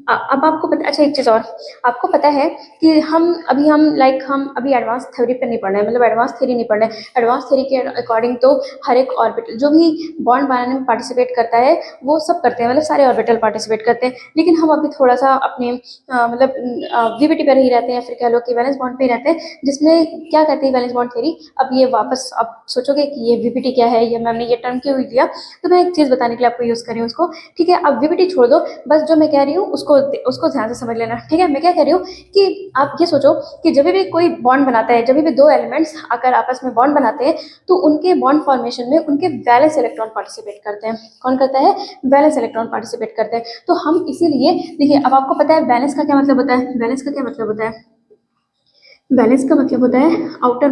Speaker 1: अब आपको पता, अच्छा एक चीज़ और, आपको पता है कि हम अभी एडवांस थ्योरी पे नहीं पढ़ रहे हैं, मतलब एडवांस थ्योरी नहीं पढ़ रहे हैं। एडवांस थ्योरी के अकॉर्डिंग तो हर एक ऑर्बिटल जो भी बॉन्ड बनाने में पार्टिसिपेट करता है वो सब करते हैं, मतलब सारे ऑर्बिटल पार्टिसिपेट करते हैं। लेकिन हम अभी थोड़ा सा अपने मतलब वीबीटी पर ही रहते हैं, फिर कह लो कि वैलेंस बॉन्ड पे ही रहते हैं, जिसमें क्या कहते हैं वैलेंस बॉन्ड थ्योरी। अब ये वापस आप सोचोगे कि ये वीबीटी क्या है, ये मैम ने ये टर्म क्यों दिया, तो मैं एक चीज़ बताने के लिए आपको यूज़ कर रही हूँ उसको, ठीक है। अब वीबीटी छोड़ दो, बस जो मैं कह रही हूँ उसको ध्यान से समझ लेना, ठीक है। मैं क्या कह रही हूँ कि आप ये सोचो कि जब भी कोई बॉन्ड बनाता है, जब भी दो एलिमेंट्स आकर आपस में बॉन्ड बनाते हैं, तो उनके बॉन्ड फॉर्मेशन में उनके वैलेंस इलेक्ट्रॉन पार्टिसिपेट करते हैं। कौन करता है, वैलेंस इलेक्ट्रॉन पार्टिसिपेट करते हैं। तो हम इसीलिए देखिए, अब आपको पता है वैलेंस का क्या मतलब होता है, वैलेंस का क्या मतलब होता है, वैलेंस का मतलब होता है आउटर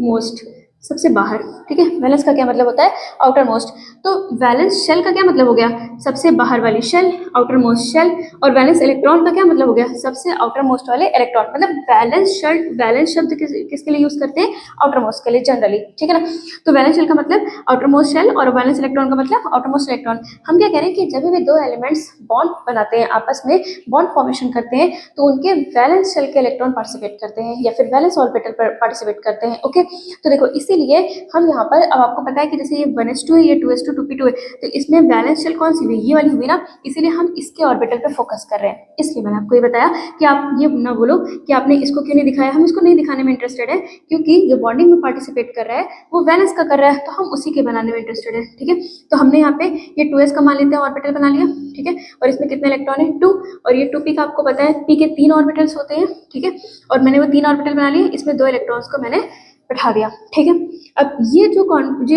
Speaker 1: मोस्ट, सबसे बाहर, ठीक है। वैलेंस का क्या मतलब होता है, आउटर मोस्ट। तो वैलेंस शेल का क्या मतलब हो गया, सबसे बाहर वाली शेल, आउटर मोस्ट शेल। और वैलेंस इलेक्ट्रॉन का क्या मतलब हो गया, सबसे आउटर मोस्ट वाले इलेक्ट्रॉन। मतलब वैलेंस शब्द किसके लिए यूज करते हैं, आउटर मोस्ट के लिए जनरली, ठीक है ना। तो वैलेंस शेल का मतलब आउटर मोस्ट शेल और वैलेंस इलेक्ट्रॉन का मतलब आउटर मोस्ट इलेक्ट्रॉन। हम क्या कह रहे हैं कि जब भी दो एलिमेंट्स बॉन्ड बनाते हैं, आपस में बॉन्ड फॉर्मेशन करते हैं, तो उनके वैलेंस शेल के इलेक्ट्रॉन पार्टिसिपेट करते हैं या फिर वैलेंस ऑर्बिटल पर पार्टिसिपेट करते हैं, ओके। तो देखो इसीलिए हम यहाँ पर, अब आपको पता है कि जैसे ये 1s2 है, ये 2s2, 2p2 है, तो इसमें वैलेंस शेल कौन सी हुई, ये वाली हुई ना, इसीलिए हम इसके ऑर्बिटल पे फोकस कर रहे हैं। इसलिए मैंने आपको ये बताया कि आप ये ना बोलो कि आपने इसको क्यों नहीं दिखाया। हम इसको नहीं दिखाने में इंटरेस्टेड है, क्योंकि जो बॉन्डिंग में पार्टिसिपेट कर रहा है वो वैलेंस का कर रहा है, तो हम उसी के बनाने में इंटरेस्टेड है, ठीक है। तो हमने यहाँ पे ये 2s का मान लेते हैं ऑर्बिटल बना लिया, ठीक है। और इसमें कितने इलेक्ट्रॉन है, 2, और ये 2p का आपको पता है p के 3 ऑर्बिटल्स होते हैं, ठीक है। और मैंने वो 3 ऑर्बिटल बना लिए, इसमें 2 इलेक्ट्रॉन्स को मैंने बैठा दिया, ठीक है। अब ये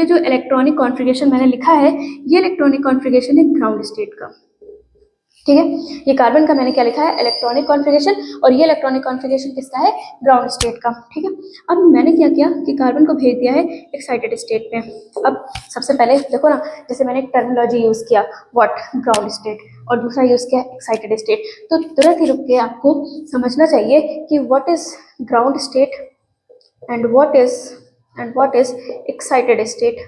Speaker 1: जो इलेक्ट्रॉनिक कॉन्फ़िगरेशन मैंने लिखा है, ये इलेक्ट्रॉनिक कॉन्फ़िगरेशन है ग्राउंड स्टेट का, ठीक है। ये कार्बन का मैंने क्या लिखा है, इलेक्ट्रॉनिक कॉन्फ़िगरेशन, और ये इलेक्ट्रॉनिक कॉन्फ़िगरेशन किसका है, ग्राउंड स्टेट का, ठीक है। अब मैंने क्या किया कि कार्बन को भेज दिया है एक्साइटेड स्टेट पे। अब सबसे पहले देखो ना, जैसे मैंने एक टर्मिनोलॉजी यूज़ किया, व्हाट, ग्राउंड स्टेट, और दूसरा यूज़ किया एक्साइटेड स्टेट। तो तुरंत ही रुक के आपको समझना चाहिए कि what is ground state and what is excited state।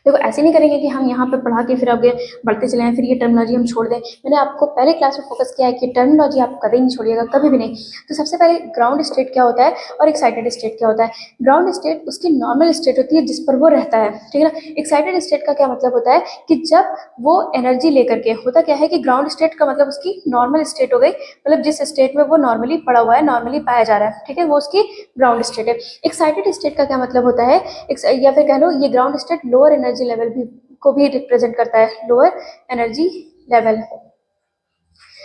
Speaker 1: देखो ऐसे नहीं करेंगे कि हम यहाँ पे पढ़ा के फिर आगे बढ़ते चले हैं, फिर ये टर्मिनोलॉजी हम छोड़ दें। मैंने आपको पहले क्लास में फोकस किया है कि टर्मिनोलॉजी आप कभी नहीं छोड़िएगा, कभी भी नहीं। तो सबसे पहले ग्राउंड स्टेट क्या होता है और एक्साइटेड स्टेट क्या होता है। ग्राउंड स्टेट उसकी नॉर्मल स्टेट होती है जिस पर वो रहता है, ठीक है ना। एक्साइटेड स्टेट का क्या मतलब होता है कि जब वो एनर्जी लेकर के, होता क्या है कि ग्राउंड स्टेट का मतलब उसकी नॉर्मल स्टेट हो गई, मतलब जिस स्टेट में वो नॉर्मली पड़ा हुआ है, नॉर्मली पाया जा रहा है, ठीक है, वो उसकी ग्राउंड स्टेट है। एक्साइटेड स्टेट का क्या मतलब होता है, या फिर कह लो ये ground state lower energy level को भी रिप्रेजेंट करता है, लोअर एनर्जी लेवल।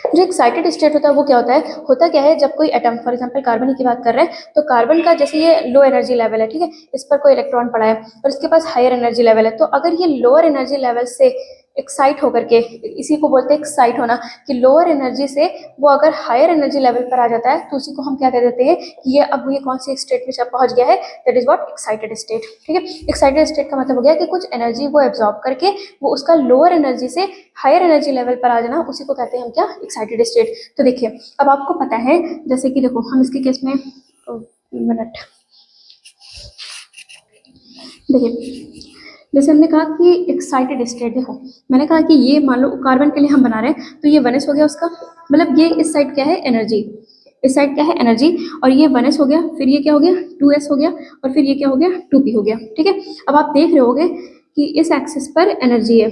Speaker 1: जो एक्साइटेड स्टेट होता है वो क्या होता क्या है, जब कोई एटम, फॉर एग्जांपल कार्बन की बात कर रहे हैं, तो कार्बन का जैसे ये लो एनर्जी लेवल है, ठीक है, इस पर कोई इलेक्ट्रॉन पड़ा है और इसके पास हायर एनर्जी लेवल है, तो अगर ये लोअर एनर्जी लेवल से एक्साइट होकर के, इसी को बोलते हैं एक्साइट होना, कि लोअर एनर्जी से वो अगर हायर एनर्जी लेवल पर आ जाता है, तो उसी को हम क्या कह देते हैं कि ये अब ये कौन सी स्टेट में पहुंच गया है, that is what, excited state, ठीक है। एक्साइटेड स्टेट का मतलब हो गया कि कुछ एनर्जी वो एब्जॉर्ब करके वो उसका लोअर एनर्जी से हायर एनर्जी लेवल पर आ जाना, उसी को कहते हैं हम क्या, एक्साइटेड स्टेट। तो देखिए अब आपको पता है, जैसे कि देखो हम इसके केस में, मिनट, देखिए जैसे हमने कहा कि एक्साइटेड स्टेट, देखो मैंने कहा कि ये मान लो कार्बन के लिए हम बना रहे हैं, तो ये 1s हो गया उसका, मतलब ये इस साइड क्या है, एनर्जी, इस साइड क्या है, एनर्जी, और ये 1s हो गया, फिर ये क्या हो गया, 2s हो गया, और फिर ये क्या हो गया, 2p हो गया, ठीक है। अब आप देख रहे होगे कि इस एक्सिस पर एनर्जी है,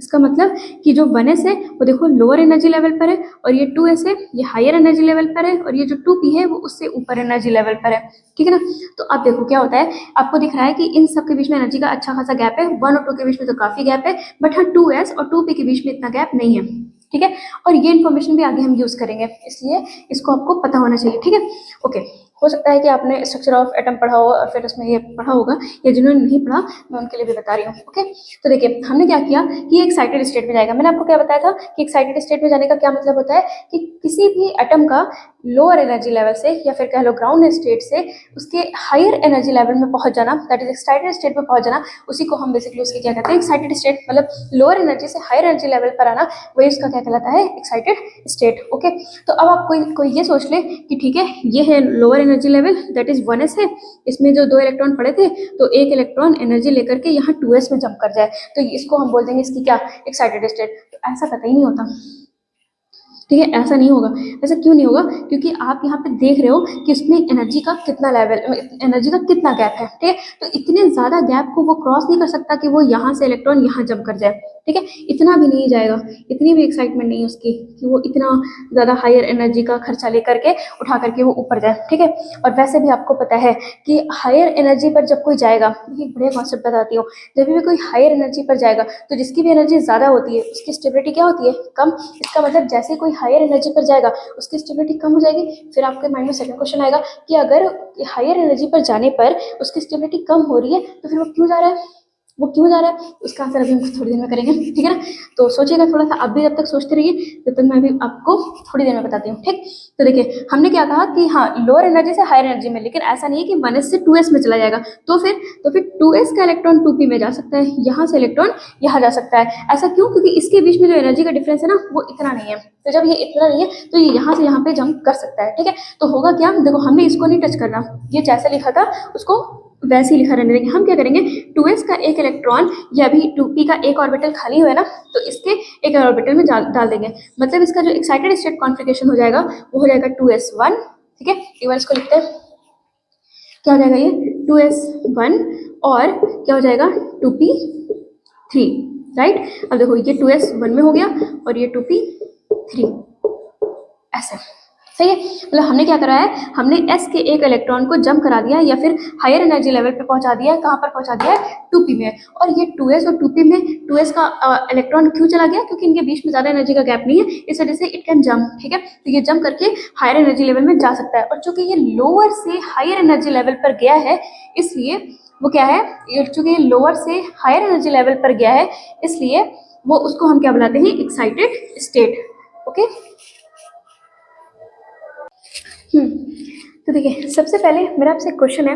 Speaker 1: इसका मतलब कि जो 1s है वो देखो लोअर एनर्जी लेवल पर है, और ये 2s है ये हायर एनर्जी लेवल पर है, और ये जो 2p है वो उससे ऊपर एनर्जी लेवल पर है। ठीक है ना। तो अब देखो क्या होता है, आपको दिख रहा है कि इन सब के बीच में एनर्जी का अच्छा खासा गैप है, 1 और 2 के बीच में तो काफी गैप है, बट हाँ 2s और 2p के बीच में इतना गैप नहीं है। ठीक है, और ये इन्फॉर्मेशन भी आगे हम यूज करेंगे, इसलिए इसको आपको पता होना चाहिए। ठीक है, ओके। हो सकता है कि आपने स्ट्रक्चर ऑफ एटम पढ़ा हो और फिर उसमें ये पढ़ा होगा, या जिन्होंने नहीं पढ़ा मैं उनके लिए भी बता रही हूँ। ओके, तो देखिए हमने क्या किया कि ये एक्साइटेड स्टेट में जाएगा। मैंने आपको क्या बताया था कि एक्साइटेड स्टेट में जाने का क्या मतलब होता है कि किसी भी एटम का लोअर एनर्जी लेवल से या फिर कह लो ग्राउंड स्टेट से उसके हायर एनर्जी लेवल में पहुंच जाना, दैट इज एक्साइटेड स्टेट में पहुंच जाना, उसी को हम बेसिकली उसकी क्या कहते हैं, एक्साइटेड स्टेट। मतलब लोअर एनर्जी से हायर एनर्जी लेवल पर आना, वही उसका क्या कहलाता है, एक्साइटेड स्टेट। ओके, तो अब आप कोई ये सोच ले कि ठीक है ये है lower energy level that is 1s है, इसमें जो 2 इलेक्ट्रॉन पड़े थे तो एक इलेक्ट्रॉन एनर्जी लेकर के यहाँ 2s में जंप कर जाए, तो इसको हम बोल देंगे इसकी क्या, एक्साइटेड स्टेट। तो ऐसा कतई नहीं होता। ठीक है, ऐसा नहीं होगा। ऐसा क्यों नहीं होगा, क्योंकि आप यहाँ पे देख रहे हो कि उसमें एनर्जी का कितना लेवल, एनर्जी का कितना गैप है। ठीक है, तो इतने ज्यादा गैप को वो क्रॉस नहीं कर सकता कि वो यहाँ से इलेक्ट्रॉन यहाँ जंप कर जाए। ठीक है, इतना भी नहीं जाएगा, इतनी भी एक्साइटमेंट नहीं है उसकी कि वो इतना ज्यादा हायर एनर्जी का खर्चा लेकर के उठा करके वो ऊपर जाए। ठीक है, और वैसे भी आपको पता है कि हायर एनर्जी पर जब कोई जाएगा, एक बढ़िया कॉन्सेप्ट बताती हूँ, जब भी कोई हायर एनर्जी पर जाएगा तो जिसकी भी एनर्जी ज्यादा होती है उसकी स्टेबिलिटी क्या होती है, कम। इसका मतलब जैसे कोई हायर एनर्जी पर जाएगा उसकी स्टेबिलिटी कम हो जाएगी। फिर आपके माइंड में सेकंड क्वेश्चन आएगा कि अगर हायर एनर्जी पर जाने पर उसकी स्टेबिलिटी कम हो रही है तो फिर वो क्यों जा रहा है, वो क्यों जा रहा है, उसका आंसर अभी हम थोड़ी देर में करेंगे। ठीक है ना, तो सोचिएगा थोड़ा सा, आप भी जब तक सोचते रहिए जब तक मैं भी आपको थोड़ी देर में बताती हूँ। ठीक, तो देखिए हमने क्या कहा कि हाँ लोअर एनर्जी से हायर एनर्जी में, लेकिन ऐसा नहीं है कि 1s से 2s में चला जाएगा, तो फिर 2s का इलेक्ट्रॉन 2p में जा सकता है, यहाँ से इलेक्ट्रॉन यहाँ जा सकता है। ऐसा क्यों, क्योंकि इसके बीच में जो एनर्जी का डिफरेंस है ना वो इतना नहीं है, तो जब ये इतना नहीं है तो ये यहाँ से यहाँ पे जंप कर सकता है। ठीक है, तो होगा क्या, देखो हमने इसको नहीं टच करना, ये जैसे लिखा था उसको वैसे ही लिखा रहने देंगे। हम क्या करेंगे, 2s का एक इलेक्ट्रॉन, या अभी 2p का एक ऑर्बिटल खाली हुआ है ना, तो इसके एक ऑर्बिटल में डाल देंगे। मतलब इसका जो एक्साइटेड स्टेट कॉन्फ़िगरेशन हो जाएगा वो हो जाएगा 2s1। ठीक है, एक बार इसको लिखते हैं, क्या हो जाएगा ये 2s1 और क्या हो जाएगा 2p3। राइट, अब देखो ये 2s1 में हो गया और ये 2p3, ऐसे सही है। मतलब हमने क्या करा है, हमने s के एक इलेक्ट्रॉन को जंप करा दिया या फिर हायर एनर्जी लेवल पे पहुंचा दिया, कहाँ पर पहुंचा दिया है, 2p में। और ये 2s और 2p में 2s का इलेक्ट्रॉन क्यों चला गया, क्योंकि इनके बीच में ज्यादा एनर्जी का गैप नहीं है, इस वजह से इट कैन जंप। ठीक है, तो ये जंप करके हायर एनर्जी लेवल में जा सकता है, और चूंकि ये लोअर से हायर एनर्जी लेवल पर गया है इसलिए वो क्या है, चूंकि लोअर से हायर एनर्जी लेवल पर गया है इसलिए वो उसको हम क्या बुलाते हैं, एक्साइटेड स्टेट। ओके, तो देखिए सबसे पहले मेरा आपसे क्वेश्चन है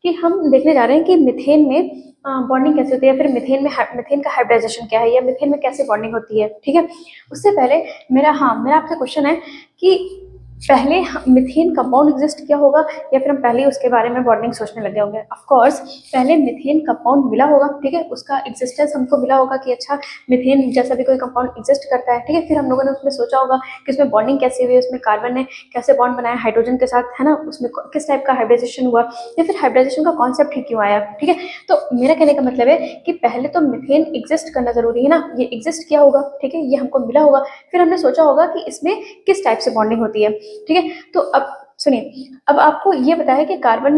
Speaker 1: कि हम देखने जा रहे हैं कि मीथेन में बॉन्डिंग कैसे होती है, या फिर मीथेन का हाइब्रिडाइजेशन क्या है, या मीथेन में कैसे बॉन्डिंग होती है। ठीक है, उससे पहले मेरा आपसे क्वेश्चन है कि पहले मीथेन कंपाउंड एग्जिस्ट किया होगा, या फिर हम पहले ही उसके बारे में बॉन्डिंग सोचने लगे होंगे। ऑफ कोर्स पहले मीथेन कंपाउंड मिला होगा। ठीक है, उसका एग्जिस्टेंस हमको मिला होगा कि अच्छा मीथेन जैसा भी कोई कंपाउंड एग्जिस्ट करता है। ठीक है, फिर हम लोगों ने उसमें सोचा होगा कि उसमें बॉन्डिंग कैसे हुई, उसमें कार्बन ने कैसे बॉन्ड बनाया हाइड्रोजन के साथ, है ना, उसमें किस टाइप का हाइब्रिडाइजेशन हुआ, या फिर हाइब्रिडाइजेशन का कॉन्सेप्ट ही क्यों आया। ठीक है, तो मेरा कहने का मतलब है कि पहले तो मीथेन एग्जिस्ट करना जरूरी है ना, ये एग्जिस्ट किया होगा। ठीक है, ये हमको मिला होगा, फिर हमने सोचा होगा कि इसमें किस टाइप से बॉन्डिंग होती है। ठीक है, तो अब सुनिए, अब आपको ये पता है कि कार्बन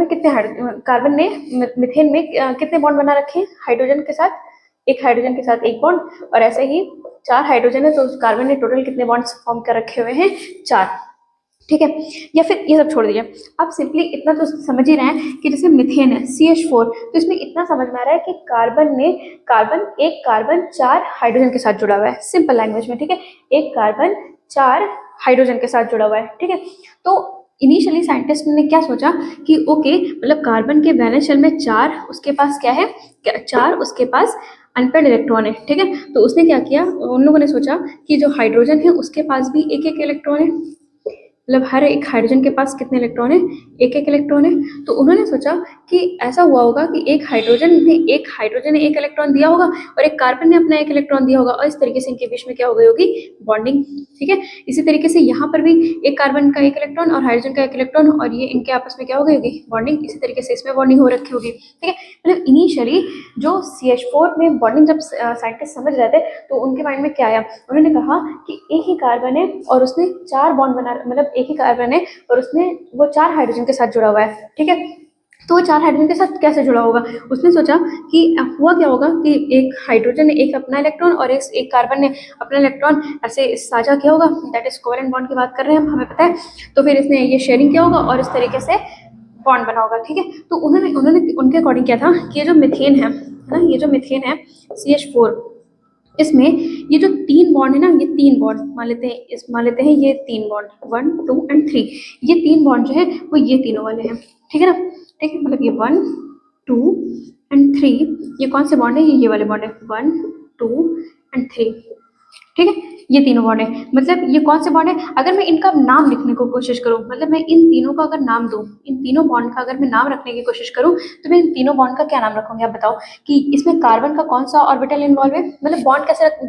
Speaker 1: ने मीथेन में कितने बॉन्ड बना रखे हैं, हाइड्रोजन के साथ एक बॉन्ड, और ऐसे ही 4 हाइड्रोजन है तो कार्बन ने टोटल कितने बॉन्ड्स फॉर्म कर रखे हुए हैं, 4। ठीक है, या फिर ये सब छोड़ दीजिए, आप सिंपली इतना तो समझ ही रहे हैं कि जैसे मीथेन है CH4, तो इसमें इतना समझ में आ रहा है कि एक कार्बन 4 हाइड्रोजन के साथ जुड़ा हुआ है, सिंपल लैंग्वेज में। ठीक है, एक कार्बन 4 हाइड्रोजन के साथ जुड़ा हुआ है। ठीक है, तो इनिशियली साइंटिस्ट ने क्या सोचा कि ओके, मतलब कार्बन के वैलेंस शेल में 4 उसके पास क्या है, 4 उसके पास अनपेड इलेक्ट्रॉन है। ठीक है, तो उसने क्या किया, उन लोगों ने सोचा कि जो हाइड्रोजन है उसके पास भी एक इलेक्ट्रॉन है, मतलब हर एक हाइड्रोजन के पास कितने इलेक्ट्रॉन है, एक एक इलेक्ट्रॉन है। तो उन्होंने सोचा कि ऐसा हुआ होगा कि एक हाइड्रोजन ने एक इलेक्ट्रॉन दिया होगा और एक कार्बन ने अपना एक इलेक्ट्रॉन दिया होगा, और इस तरीके से इनके बीच में क्या हो गई होगी, बॉन्डिंग। ठीक है, इसी तरीके से यहाँ पर भी एक कार्बन का एक इलेक्ट्रॉन और हाइड्रोजन का एक इलेक्ट्रॉन, और ये इनके आपस में क्या हो गई होगी, बॉन्डिंग। इसी तरीके से इसमें बॉन्डिंग हो रखी होगी। ठीक है, मतलब इनिशियली जो CH4 में बॉन्डिंग जब साइंटिस्ट समझ रहे थे तो उनके माइंड में क्या आया, उन्होंने कहा कि एक ही कार्बन है और उसने 4 बॉन्ड बना, मतलब एक ही कार्बन है और उसने वो 4 हाइड्रोजन के साथ जुड़ा हुआ है। ठीक है, तो वो 4 हाइड्रोजन के साथ कैसे जुड़ा होगा, उसने सोचा कि हुआ क्या होगा कि एक हाइड्रोजन ने एक अपना इलेक्ट्रॉन और एक कार्बन ने अपना इलेक्ट्रॉन ऐसे साझा किया होगा, दैट इज कोवेलेंट बॉन्ड की बात कर रहे हैं हम, हमें पता है। तो फिर इसने ये शेयरिंग किया होगा और इस तरीके से बॉन्ड बना होगा। ठीक है, तो उन्होंने उन्होंने उनके अकॉर्डिंग क्या था कि ये जो मीथेन है ना, ये जो मीथेन है CH4, इसमें ये जो 3 बॉन्ड है ना, ये 3 बॉन्ड मान लेते हैं ये 3 बॉन्ड 1 2 एंड 3, ये 3 बॉन्ड जो है वो ये तीनों वाले हैं। ठीक है ना, ठीक है, मतलब ये 1 2 एंड 3, ये कौन से बॉन्ड है, ये वाले बॉन्ड है 1 2 एंड 3। ठीक है, ये तीनों बॉन्ड है। मतलब ये कौन से बॉन्ड है, अगर मैं इनका नाम लिखने को कोशिश करूं, मतलब मैं इन तीनों का अगर नाम दूं, इन तीनों बॉन्ड का अगर मैं नाम रखने की कोशिश करूं, तो मैं इन तीनों बॉन्ड का क्या नाम रखूंगी, आप बताओ कि इसमें कार्बन का कौन सा ऑर्बिटल इन्वॉल्व है, मतलब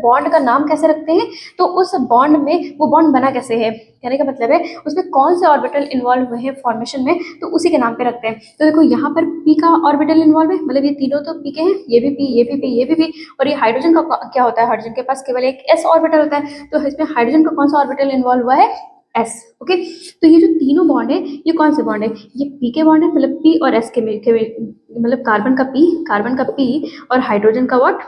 Speaker 1: बॉन्ड का नाम कैसे रखते हैं, तो उस बॉन्ड में वो बॉन्ड बना कैसे है, कहने का मतलब है उसमें कौन से ऑर्बिटल इन्वॉल्व हुए हैं फॉर्मेशन में, तो उसी के नाम पे रखते हैं। तो देखो यहाँ पर P का ऑर्बिटल इन्वॉल्व है, मतलब ये तीनों तो P के हैं, ये भी P, ये भी P, ये भी P, और ये हाइड्रोजन का क्या होता है, हाइड्रोजन के पास केवल एक S ऑर्बिटल होता है, तो इसमें हाइड्रोजन का कौन सा ऑर्बिटल इन्वॉल्व हुआ है, S। ओके, तो ये जो तीनों बॉन्ड है ये कौन से बॉन्ड है, ये P के बॉन्ड है, मतलब P और S मतलब कार्बन का P और हाइड्रोजन का व्हाट,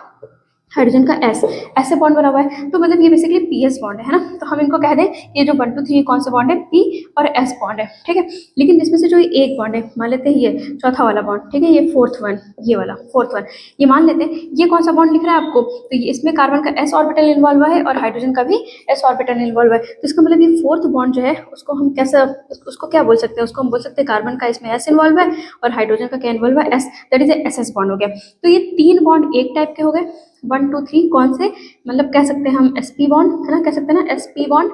Speaker 1: हाइड्रोजन का S, ऐसे बॉन्ड बना हुआ है। तो मतलब ये बेसिकली PS बॉन्ड है ना, तो हम इनको कह दें ये जो 1 2 3 कौन सा बॉन्ड है, P और S बॉन्ड है। ठीक है, लेकिन इसमें से जो एक बॉन्ड है, मान लेते हैं ये चौथा वाला बॉन्ड, ठीक है, ये फोर्थ वन, ये वाला फोर्थ वन, ये मान लेते हैं ये कौन सा बॉन्ड लिख रहा है आपको, तो ये इसमें कार्बन का S ऑर्बिटल इन्वॉल्व है और हाइड्रोजन का भी S ऑर्बिटल इन्वॉल्व है। तो इसका मतलब ये फोर्थ बॉन्ड जो है उसको हम कैसे, उसको क्या बोल सकते हैं, उसको हम बोल सकते हैं कार्बन का इसमें S इन्वॉल्व है और हाइड्रोजन का क्या इन्वॉल्व है, S, that is SS bond हो गया। तो ये 3 बॉन्ड एक टाइप के हो गए, 1 2 3 कौन से, मतलब कह सकते हैं हम SP बॉन्ड है ना, कह सकते हैं ना SP बॉन्ड।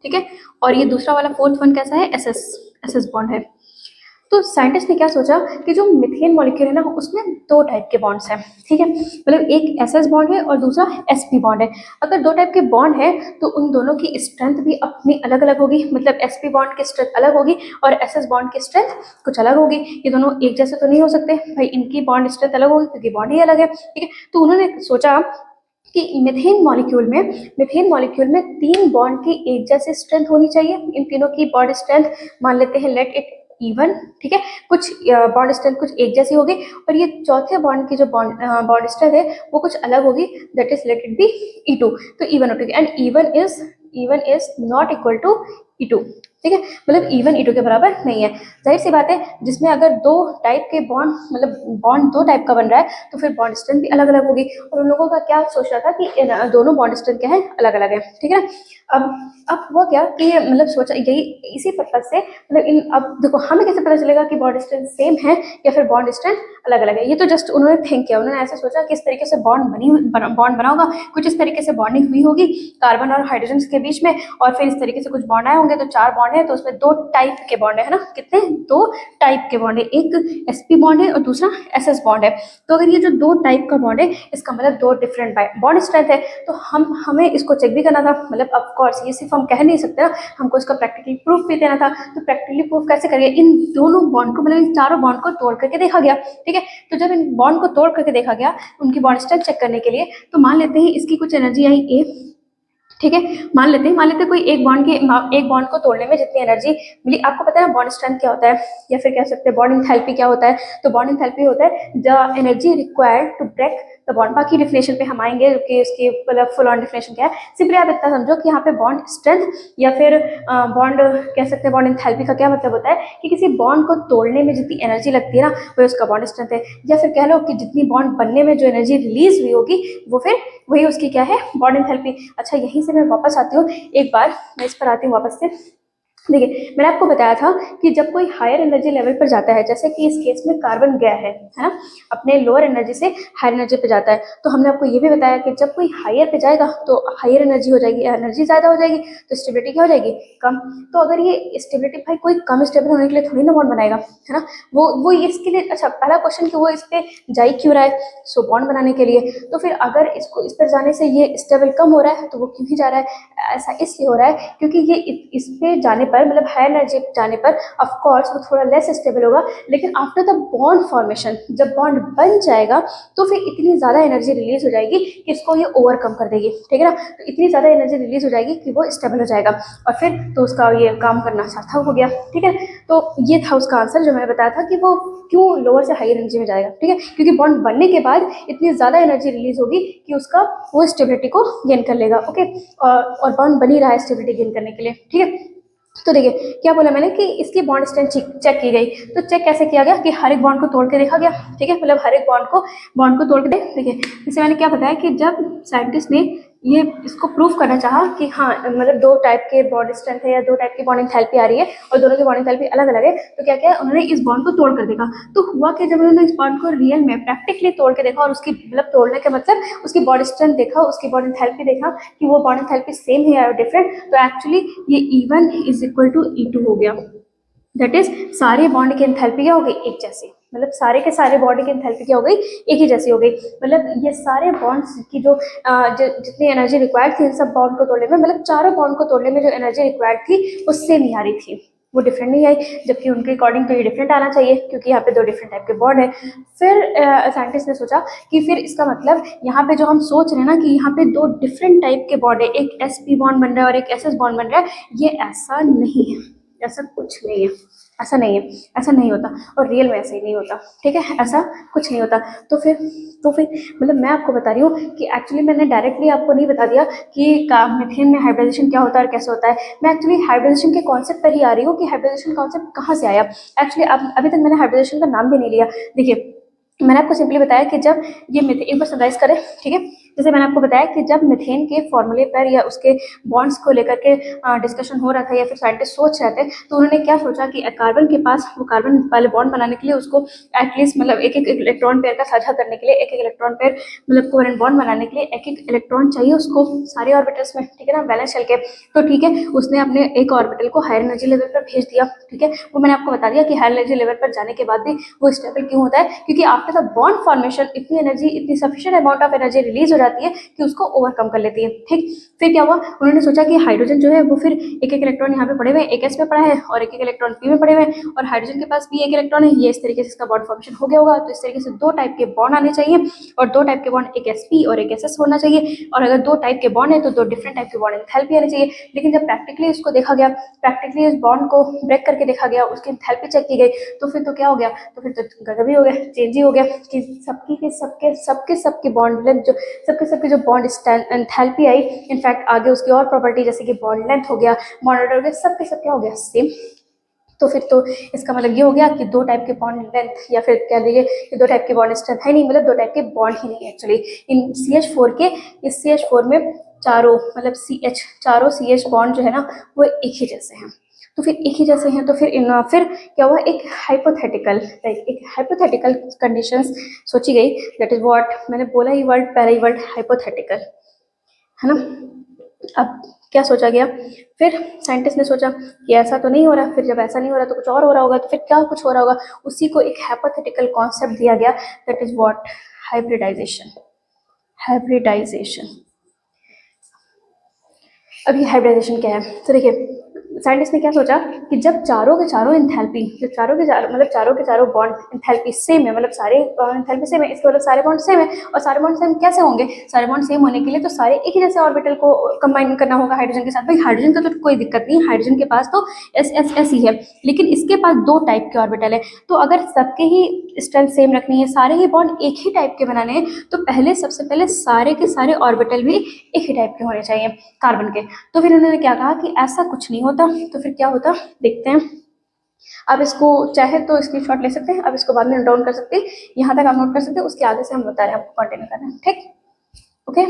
Speaker 1: ठीक है, और ये दूसरा वाला फोर्थ वन कैसा है, SS बॉन्ड है। तो साइंटिस्ट ने क्या सोचा कि जो मीथेन मॉलिक्यूल है ना उसमें 2 टाइप के बॉन्ड्स हैं। ठीक है, मतलब एक SS बॉन्ड है और दूसरा SP बॉन्ड है। अगर 2 टाइप के बॉन्ड है तो उन दोनों की स्ट्रेंथ भी अपनी अलग अलग होगी, मतलब SP बॉन्ड की स्ट्रेंथ अलग होगी और SS बॉन्ड की स्ट्रेंथ कुछ अलग होगी। ये दोनों एक जैसे तो नहीं हो सकते भाई, इनकी बॉन्ड स्ट्रेंथ अलग होगी क्योंकि बॉन्ड ही अलग है। ठीक है, तो उन्होंने सोचा कि मीथेन मॉलिक्यूल में 3 बॉन्ड की एक जैसी स्ट्रेंथ होनी चाहिए। इन तीनों की बॉन्ड स्ट्रेंथ मान लेते हैं लेट इट इवन। ठीक है, कुछ बॉन्ड स्ट्रेंथ कुछ एक जैसी होगी और ये चौथे बॉन्ड की जो बॉन्ड स्ट्रेंथ है वो कुछ अलग होगी, that is let it be E2। तो इवन होगी and even is not equal to E2। ठीक है, मतलब इवन E2 के बराबर नहीं है। जाहिर सी बात है, जिसमें अगर 2 टाइप के बॉन्ड, मतलब बॉन्ड 2 टाइप का बन रहा है तो फिर बॉन्ड स्ट्रेंथ भी अलग अलग होगी। और उन लोगों का क्या सोच रहा था कि दोनों बॉन्ड स्ट्रेंथ क्या है, अलग अलग है। ठीक है, अब हुआ क्या कि मतलब सोचा यही, इसी पर्पज से मतलब इन, अब देखो हमें कैसे पता चलेगा कि बॉन्ड स्ट्रेंथ सेम है या फिर बॉन्ड स्ट्रेंथ अलग अलग है, ये तो जस्ट उन्होंने थिंक किया, उन्होंने ऐसा सोचा कि इस तरीके से बॉन्ड बना होगा, कुछ इस तरीके से बॉन्डिंग हुई होगी कार्बन और हाइड्रोजन के बीच में, और फिर इस तरीके से कुछ बॉन्ड आए होंगे, तो 4 बॉन्ड है तो उसमें 2 टाइप के बॉन्ड है ना, कितने, 2 टाइप के बॉन्ड है, एक SP बॉन्ड है और दूसरा SS बॉन्ड है। तो अगर ये जो 2 टाइप का बॉन्ड है इसका मतलब 2 डिफरेंट बॉन्ड स्ट्रेंथ है, तो हमें इसको चेक भी करना था, मतलब ऑफ कोर्स ये सिर्फ हम कह नहीं सकते ना, हमको इसका प्रैक्टिकली प्रूफ भी देना था। तो प्रैक्टिकली प्रूफ कैसे करेंगे, इन दोनों बॉन्ड को, मतलब इन चारों बॉन्ड को तोड़ करके देखा गया। ठीक है, तो जब इन बॉन्ड को तोड़ करके देखा गया उनकी बॉन्ड स्ट्रेंथ चेक करने के लिए, तो मान लेते हैं इसकी कुछ एनर्जी आई A। ठीक है, मान लेते हैं कोई एक बॉन्ड को तोड़ने में जितनी एनर्जी मिली, आपको पता है ना बॉन्ड स्ट्रेंथ क्या होता है, या फिर कह सकते हैं बॉन्ड एंथैल्पी क्या होता है, तो बॉन्ड एंथैल्पी होता है the energy required to break the bond. बाकी डिफिनेशन पे हम आएंगे कि उसकी मतलब फुल ऑन डिफिनेशन क्या है। सिंपली आप इतना समझो कि यहाँ पे बॉन्ड स्ट्रेंथ या फिर बॉन्ड कह सकते हैं बॉन्ड एंथैल्पी का क्या मतलब होता है कि किसी बॉन्ड को तोड़ने में जितनी एनर्जी लगती है ना वो उसका बॉन्ड स्ट्रेंथ है, या फिर कह लो कि जितनी बॉन्ड बनने में जो एनर्जी रिलीज हुई होगी वो फिर वही उसकी क्या है, बॉन्ड एंथैल्पी। अच्छा, यहीं से मैं वापस आती हूँ, एक बार मैं इस पर आती हूँ वापस से। देखिए, मैंने आपको बताया था कि जब कोई हायर एनर्जी लेवल पर जाता है, जैसे कि इस केस में कार्बन गया है ना, अपने लोअर एनर्जी से हायर एनर्जी पे जाता है, तो हमने आपको ये भी बताया कि जब कोई हायर पे जाएगा तो हायर एनर्जी हो जाएगी, एनर्जी ज़्यादा हो जाएगी, तो स्टेबिलिटी क्या हो जाएगी, कम। तो अगर ये स्टेबिलिटी भाई कोई कम स्टेबल होने के लिए थोड़ी ना बॉन्ड बनाएगा, है ना। वो इसके लिए, अच्छा पहला क्वेश्चन कि वो इस पे जा ही क्यों रहा है, सो बॉन्ड बनाने के लिए। तो फिर अगर इसको इस पर जाने से ये स्टेबल कम हो रहा है तो वो क्यों ही जा रहा है, ऐसा इसलिए हो रहा है क्योंकि ये इस पे जाने पर, मतलब हायर एनर्जी जाने पर ऑफ कोर्स वो थोड़ा लेस स्टेबल होगा, लेकिन आफ्टर द बॉन्ड फॉर्मेशन, जब बॉन्ड बन जाएगा तो फिर इतनी ज़्यादा एनर्जी रिलीज हो जाएगी कि इसको ये ओवरकम कर देगी, ठीक है ना। तो इतनी ज़्यादा एनर्जी रिलीज हो जाएगी कि वो स्टेबल हो जाएगा और फिर तो उसका ये काम करना सार्थक हो गया, ठीक है। तो ये था उसका आंसर जो मैंने बताया था कि वो क्यों लोअर से हाई एनर्जी में जाएगा, ठीक है, क्योंकि बॉन्ड बनने के बाद इतनी ज़्यादा एनर्जी रिलीज होगी कि उसका वो स्टेबिलिटी को गेन कर लेगा, ओके। और बॉन्ड बनी रहा है स्टेबिलिटी गेन करने के लिए, ठीक है। तो देखिए क्या बोला मैंने कि इसकी बॉन्ड स्ट्रेंथ चेक की गई। तो चेक कैसे किया गया कि हर एक बॉन्ड को तोड़ के देखा गया, ठीक है, मतलब हर एक बॉन्ड को तोड़ के देखिए। जैसे मैंने क्या बताया कि जब साइंटिस्ट ने ये इसको प्रूव करना चाहा कि हाँ मतलब दो टाइप के बॉन्ड स्ट्रेंथ है या दो टाइप की बॉन्ड एंथैल्पी आ रही है और दोनों की बॉन्ड एंथैल्पी अलग अलग है, तो क्या किया उन्होंने इस बॉन्ड को तोड़ कर देखा। तो हुआ कि जब उन्होंने इस बॉन्ड को रियल में प्रैक्टिकली तोड़ के देखा और उसकी मतलब तोड़ने का मतलब उसकी बॉन्ड स्ट्रेंथ देखा, उसकी बॉन्ड एंथैल्पी देखा कि वो बॉन्ड एंथैल्पी सेम है या डिफरेंट, तो एक्चुअली ये E1 is equal to E2 हो गया। दैट इज सारे बॉन्ड की एंथैल्पी क्या हो गई, एक जैसी, मतलब सारे के सारे बॉन्ड की एंथैल्पी क्या हो गई, एक ही जैसी हो गई। मतलब ये सारे बॉन्ड्स की जितनी एनर्जी रिक्वायर्ड थी इन सब बॉन्ड को तोड़ने में, मतलब चारों बॉन्ड को तोड़ने में जो एनर्जी रिक्वायर्ड थी उससे नहीं आ रही थी, वो डिफरेंट नहीं आई, जबकि उनके अकॉर्डिंग तो ये डिफरेंट आना चाहिए क्योंकि यहाँ पे दो डिफरेंट टाइप के बॉन्ड है। फिर साइंटिस्ट ने सोचा कि फिर इसका मतलब यहाँ पे जो हम सोच रहे हैं ना कि यहाँ पे दो डिफरेंट टाइप के बॉन्ड है, एक sp बॉन्ड बन रहा है और एक ss बॉन्ड बन रहा है, ये ऐसा नहीं है, ऐसा कुछ नहीं है, ऐसा नहीं है, ऐसा नहीं होता और रियल में ऐसा ही नहीं होता, ठीक है, ऐसा कुछ नहीं होता। तो फिर मतलब मैं आपको बता रही हूँ कि एक्चुअली मैंने डायरेक्टली आपको नहीं बता दिया कि मीथेन में हाइब्रिडाइजेशन क्या होता है और कैसे होता है। मैं एक्चुअली हाइब्रिडाइजेशन के कॉन्सेप्ट पर ही आ रही हूँ कि हाइब्रिडाइजेशन कॉन्सेप्ट कहाँ से आया। एक्चुअली अब अभी तक मैंने हाइब्रिडाइजेशन का नाम भी नहीं लिया। देखिए मैंने आपको सिंपली बताया कि जब ये मिथेन, एक बार समराइज करें, ठीक है। जैसे मैंने आपको बताया कि जब मिथेन के फॉर्मूले पर या उसके बॉन्ड्स को लेकर के डिस्कशन हो रहा था या फिर साइंटिस्ट सोच रहे थे, तो उन्होंने क्या सोचा कि कार्बन के पास वो कार्बन वाले बॉन्ड बनाने के लिए उसको एटलीस्ट मतलब एक एक इलेक्ट्रॉन पेयर का साझा करने के लिए एक एक इलेक्ट्रॉन पेयर मतलब कोवेलेंट बॉन्ड बनाने के लिए एक एक इलेक्ट्रॉन चाहिए उसको सारे ऑर्बिटल्स में, ठीक है ना, बैलेंस शेल के। तो ठीक है, उसने अपने एक ऑर्बिटल को हायर एनर्जी लेवल पर भेज दिया, ठीक है। वो मैंने आपको बता दिया कि हायर एनर्जी लेवल पर जाने के बाद भी वो स्टेबल क्यों होता है, क्योंकि आफ्टर द बॉन्ड फॉर्मेशन इतनी एनर्जी, इतनी sufficient amount of energy release हो जाती है कि उसको ओवरकम कर लेती है, ठीक। फिर क्या हुआ, उन्होंने सोचा कि हाइड्रोजन जो है वो फिर एक एक इलेक्ट्रॉन यहाँ पे पड़े हुए, एक s में पड़ा है और एक एक इलेक्ट्रॉन p में पड़े हुए, और हाइड्रोजन के पास भी एक इलेक्ट्रॉन है, ये इस तरीके से इसका बॉन्ड फॉर्मेशन हो गया होगा। तो इस तरीके से दो टाइप के बॉन्ड आने चाहिए और दो टाइप के बॉन्ड, एक sp और एक ss होना चाहिए, और अगर दो टाइप के बॉन्ड है तो दो डिफरेंट टाइप के बॉन्ड एंथैल्पी आनी चाहिए। लेकिन जब प्रैक्टिकली इसको देखा गया, प्रैक्टिकली इस बॉन्ड को ब्रेक करके देखा गया, उसकी एंथैल्पी चेक की गई, तो फिर तो क्या हो गया, तो फिर तो गजब ही हो गया, चेंज ही हो गया कि सबकी के सबके बॉन्ड लेंथ जो सबके जो बॉन्ड एंथैल्पी आई, इनफैक्ट आगे उसकी और प्रॉपर्टी जैसे कि बॉन्ड लेंथ हो गया, बॉन्ड ऑर्डर हो गया, सबके सब क्या हो गया, सेम। तो फिर तो इसका मतलब ये हो गया कि दो टाइप के बॉन्ड लेंथ या फिर कह लीजिए कि दो टाइप के बॉन्ड स्ट्रेंथ है नहीं, मतलब दो टाइप के बॉन्ड ही नहीं है एक्चुअली इन CH4 के। इस CH4 में चारों मतलब चारों CH बॉन्ड जो है ना वो एक ही जैसे हैं। तो फिर एक ही जैसे हैं तो फिर क्या हुआ, एक हाइपोथेटिकल कंडीशंस सोची गई, दैट इज व्हाट मैंने बोला ही वर्ड, पहला ही वर्ड हाइपोथेटिकल, है ना। अब क्या सोचा गया, फिर साइंटिस्ट ने सोचा कि ऐसा तो नहीं हो रहा, फिर जब ऐसा नहीं हो रहा तो कुछ और हो रहा होगा, तो फिर क्या कुछ हो रहा होगा, उसी को एक हाइपोथेटिकल कॉन्सेप्ट दिया गया, that is what hybridisation. Hybridisation अब ये हाइब्रिडाइजेशन क्या है, तो देखिए साइंटिस्ट ने क्या सोचा कि जब चारों के चारों एंथैल्पी, जब चारों के चारों बॉन्ड एंथैल्पी सेम है, मतलब सारे एंथैल्पी सेम है, इसके मतलब सारे बॉन्ड सेम है, और सारे बॉन्ड सेम कैसे होंगे, सारे बॉन्ड सेम होने के लिए तो सारे एक ही जैसे ऑर्बिटल को कंबाइन करना होगा हाइड्रोजन के साथ। भाई हाइड्रोजन का तो कोई दिक्कत नहीं, हाइड्रोजन के पास तो S ही है, लेकिन इसके पास दो टाइप के ऑर्बिटल है, तो अगर सबके ही स्ट्रेंथ सेम रखनी है, सारे ही बॉन्ड एक ही टाइप के बनाने हैं, तो सबसे पहले सारे के सारे ऑर्बिटल भी एक ही टाइप के होने चाहिए कार्बन के। तो फिर उन्होंने क्या कहा कि ऐसा कुछ नहीं होता, तो फिर क्या होता देखते हैं। आप इसको चाहे तो स्क्रीनशॉट ले सकते हैं, अब इसको बाद में नोट डाउन कर सकते हैं, यहाँ तक आप नोट कर सकते हैं, उसके आगे से हम बता रहे हैं आपको कंटिन्यू करना है, ठीक, ओके।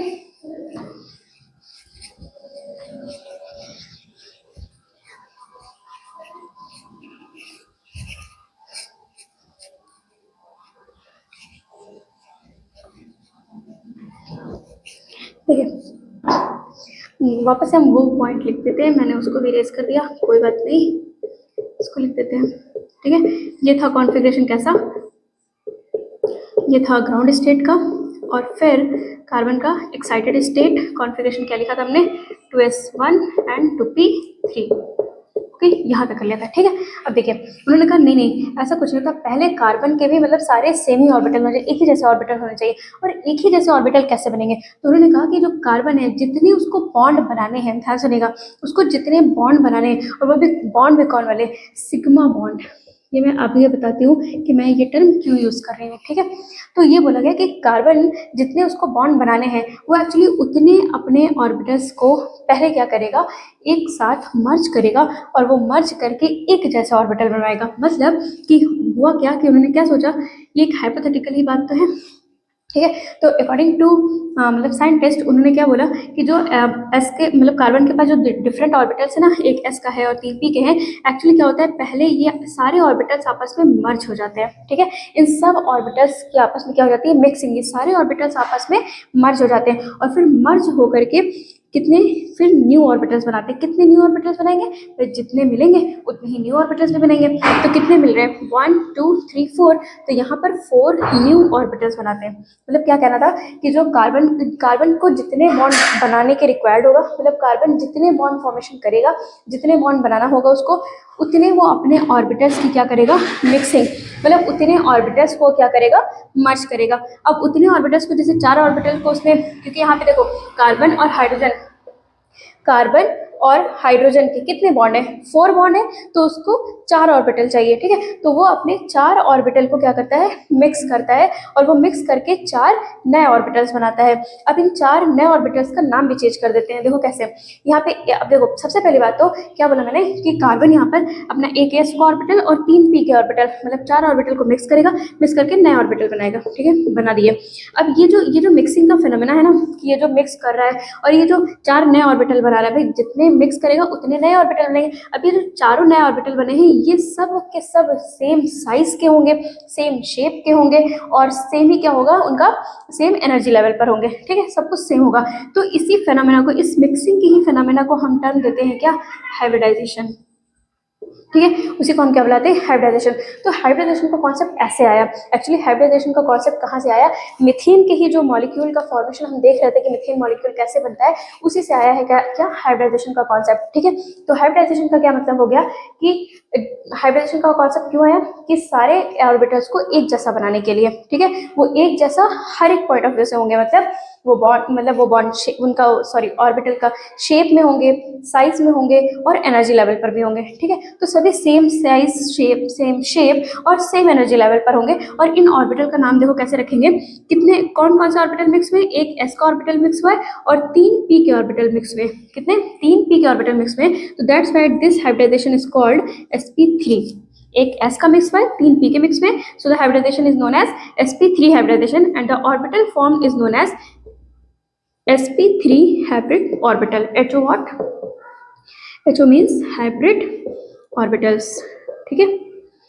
Speaker 1: ठीक है, वापस से हम वो पॉइंट लिख देते हैं, मैंने उसको भी इरेज कर दिया, कोई बात नहीं, इसको लिख देते हैं। ठीक है, ये था कॉन्फ़िगरेशन कैसा, ये था ग्राउंड स्टेट का, और फिर कार्बन का एक्साइटेड स्टेट कॉन्फ़िगरेशन क्या लिखा था हमने, 2s1 एंड 2p3। ओके, यहाँ तक कर लिया था। ठीक है, अब देखिए उन्होंने कहा नहीं नहीं ऐसा कुछ नहीं था, पहले कार्बन के भी मतलब सारे सेम ही ऑर्बिटल होने चाहिए, एक ही जैसे ऑर्बिटल होने चाहिए। और एक ही जैसे ऑर्बिटल कैसे बनेंगे, तो उन्होंने कहा कि जो कार्बन है जितने उसको बॉन्ड बनाने हैं, ध्यान सुनिएगा, उसको जितने बॉन्ड बनाने हैं, और वो भी बॉन्ड में कौन वाले, सिग्मा बॉन्ड। ये मैं अभी बताती हूँ कि मैं ये टर्म क्यों यूज़ कर रही हूँ। ठीक है, तो ये बोला गया कि कार्बन जितने उसको बॉन्ड बनाने हैं वो एक्चुअली उतने अपने ऑर्बिटल्स को पहले क्या करेगा, एक साथ मर्ज करेगा, और वो मर्ज करके एक जैसा ऑर्बिटल बनवाएगा। मतलब कि हुआ क्या कि उन्होंने क्या सोचा, ये एक हाइपोथेटिकल ही बात तो है। ठीक है, तो अकॉर्डिंग टू मतलब साइंटिस्ट उन्होंने क्या बोला कि जो एस के मतलब कार्बन के पास जो डिफरेंट ऑर्बिटल्स है ना, एक एस का है और 3p के हैं, एक्चुअली क्या होता है, पहले ये सारे ऑर्बिटल्स आपस में मर्ज हो जाते हैं। ठीक है, इन सब ऑर्बिटल्स की आपस में क्या हो जाती है, मिक्सिंग, ये सारे ऑर्बिटल्स आपस में मर्ज हो जाते हैं, और फिर मर्ज होकर के कितने फिर न्यू ऑर्बिटल्स बनाते हैं। कितने न्यू ऑर्बिटल्स बनाएंगे, फिर जितने मिलेंगे उतने ही न्यू ऑर्बिटल्स भी बनेंगे। तो कितने मिल रहे हैं, 1 2 3 4, तो यहाँ पर 4 न्यू ऑर्बिटल्स बनाते हैं। मतलब क्या कहना था कि जो कार्बन को जितने बॉन्ड बनाने के रिक्वायर्ड होगा, मतलब कार्बन जितने बॉन्ड फॉर्मेशन करेगा, जितने बॉन्ड बनाना होगा उसको, उतने वो अपने ऑर्बिटल्स की क्या करेगा, मिक्सिंग, मतलब उतने ऑर्बिटल्स को क्या करेगा, मर्ज करेगा। अब उतने ऑर्बिटल्स को, जैसे 4 ऑर्बिटल को उसने, क्योंकि यहाँ पे देखो कार्बन और हाइड्रोजन के कितने बॉन्ड है, 4 बॉन्ड है, तो उसको 4 ऑर्बिटल चाहिए। ठीक है, तो वो अपने 4 ऑर्बिटल को क्या करता है, मिक्स करता है, और वो मिक्स करके 4 नए ऑर्बिटल्स बनाता है। अब इन 4 नए ऑर्बिटल्स का नाम भी चेंज कर देते हैं। देखो कैसे, यहाँ पे अब देखो सबसे पहली बात तो क्या बोला मैंने कि कार्बन यहाँ पर अपना एक s का ऑर्बिटल और 3 p के ऑर्बिटल, मतलब 4 ऑर्बिटल को मिक्स करेगा, मिक्स करके नए ऑर्बिटल बनाएगा। ठीक है, बना दिए। अब ये जो मिक्सिंग का फिनोमेना है ना, कि ये जो मिक्स कर रहा है और ये जो 4 नए ऑर्बिटल बना रहा है, भाई जितने मिक्स करेगा उतने नए ऑर्बिटल बनेंगे। अब ये जो चारों नए ऑर्बिटल बने हैं, ये सब के सब सेम साइज के होंगे, सेम शेप के होंगे, और सेम ही क्या होगा, उनका सेम एनर्जी लेवल पर होंगे। ठीक है, सब कुछ सेम होगा। तो इसी फेनोमेना को, इस मिक्सिंग की ही फेनोमेना को हम टर्म देते हैं क्या, हाइब्रिडाइजेशन। ठीक है, उसी को हम क्या बुलाते हैं, हाइब्रिडाइजेशन। तो हाइब्रिडाइजेशन का कॉन्सेप्ट ऐसे आया, एक्चुअली हाइब्रिडाइजेशन का कॉन्सेप्ट कहाँ से आया, मीथेन के ही जो मॉलिक्यूल का फॉर्मेशन हम देख रहे थे कि मीथेन मॉलिक्यूल कैसे बनता है, उसी से आया है क्या हाइब्रिडाइजेशन का कॉन्सेप्ट। ठीक है, तो हाइब्रिडाइजेशन का क्या मतलब हो गया कि हाइब्रिडाइजेशन का कॉन्सेप्ट क्यों आया, कि सारे ऑर्बिटल्स को एक जैसा बनाने के लिए। ठीक है, वो एक जैसा हर एक पॉइंट ऑफ व्यू से होंगे, मतलब वो बॉन्ड उनका ऑर्बिटल का शेप में होंगे, साइज में होंगे, और एनर्जी लेवल पर भी होंगे। ठीक है, तो सभी सेम साइज, सेम शेप और सेम एनर्जी लेवल पर होंगे। और इन ऑर्बिटल का नाम देखो कैसे रखेंगे, कितने कौन कौन से ऑर्बिटल मिक्स हुए, एक s का ऑर्बिटल मिक्स हुआ है और 3 p के ऑर्बिटल मिक्स हुए, कितने, 3 p के ऑर्बिटल मिक्स हुए। तो that's why this hybridisation is called sp3। एक s का मिक्स हुआ है, 3 p के मिक्स में, so the hybridisation is known as sp3 hybridisation, and the orbital form is known as sp3 hybrid orbital। HO what? HO means hybrid orbitals। ठीक है,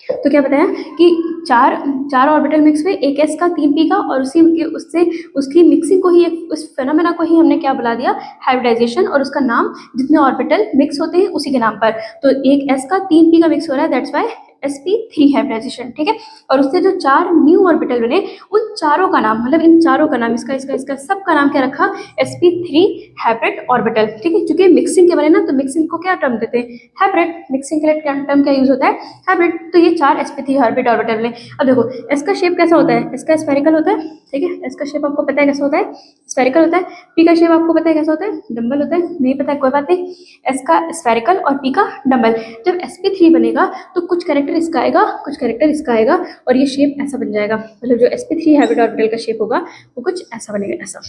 Speaker 1: तो क्या बताया कि चार ऑर्बिटल मिक्स हुए, एक s का 3 p का, और उसकी मिक्सिंग को ही, उस फेनोमेना को ही हमने क्या बुला दिया, हाइब्रिडाइजेशन, और उसका नाम जितने ऑर्बिटल मिक्स होते हैं उसी के नाम पर। तो एक s का 3 p का मिक्स हो रहा है, दैट्स वाई sp3 हाइब्रिडाइजेशन। ठीक है, और उससे जो 4 न्यू ऑर्बिटल बने, उन चारों का नाम, मतलब इन चारों का नाम, इसका सब का नाम क्या रखा, sp3 हाइब्रिड ऑर्बिटल। ठीक है, चूंकि मिक्सिंग के बने ना, तो मिक्सिंग को क्या टर्म देते हैं, हाइब्रिड। मिक्सिंग के लिए टर्म क्या यूज होता है, हाइब्रिड। तो ये 4 sp3 हाइब्रिड ऑर्बिटल बने। अब देखो इसका शेप कैसा होता है, इसका स्फेरिकल होता है। ठीक है, इसका शेप आपको पता है कैसा होता है, स्फेरिकल होता है। पी का शेप आपको पता है कैसा होता है, डम्बल होता है, नहीं पता है कोई बात नहीं, एस का स्फेरिकल और पी का डम्बल। जब sp3 बनेगा तो कुछ कैरेक्टर इसका आएगा, कुछ कैरेक्टर इसका आएगा, और ये शेप ऐसा बन जाएगा। मतलब जो sp3 हाइब्रिड ऑर्बिटल का शेप होगा वो कुछ ऐसा बनेगा, ऐसा।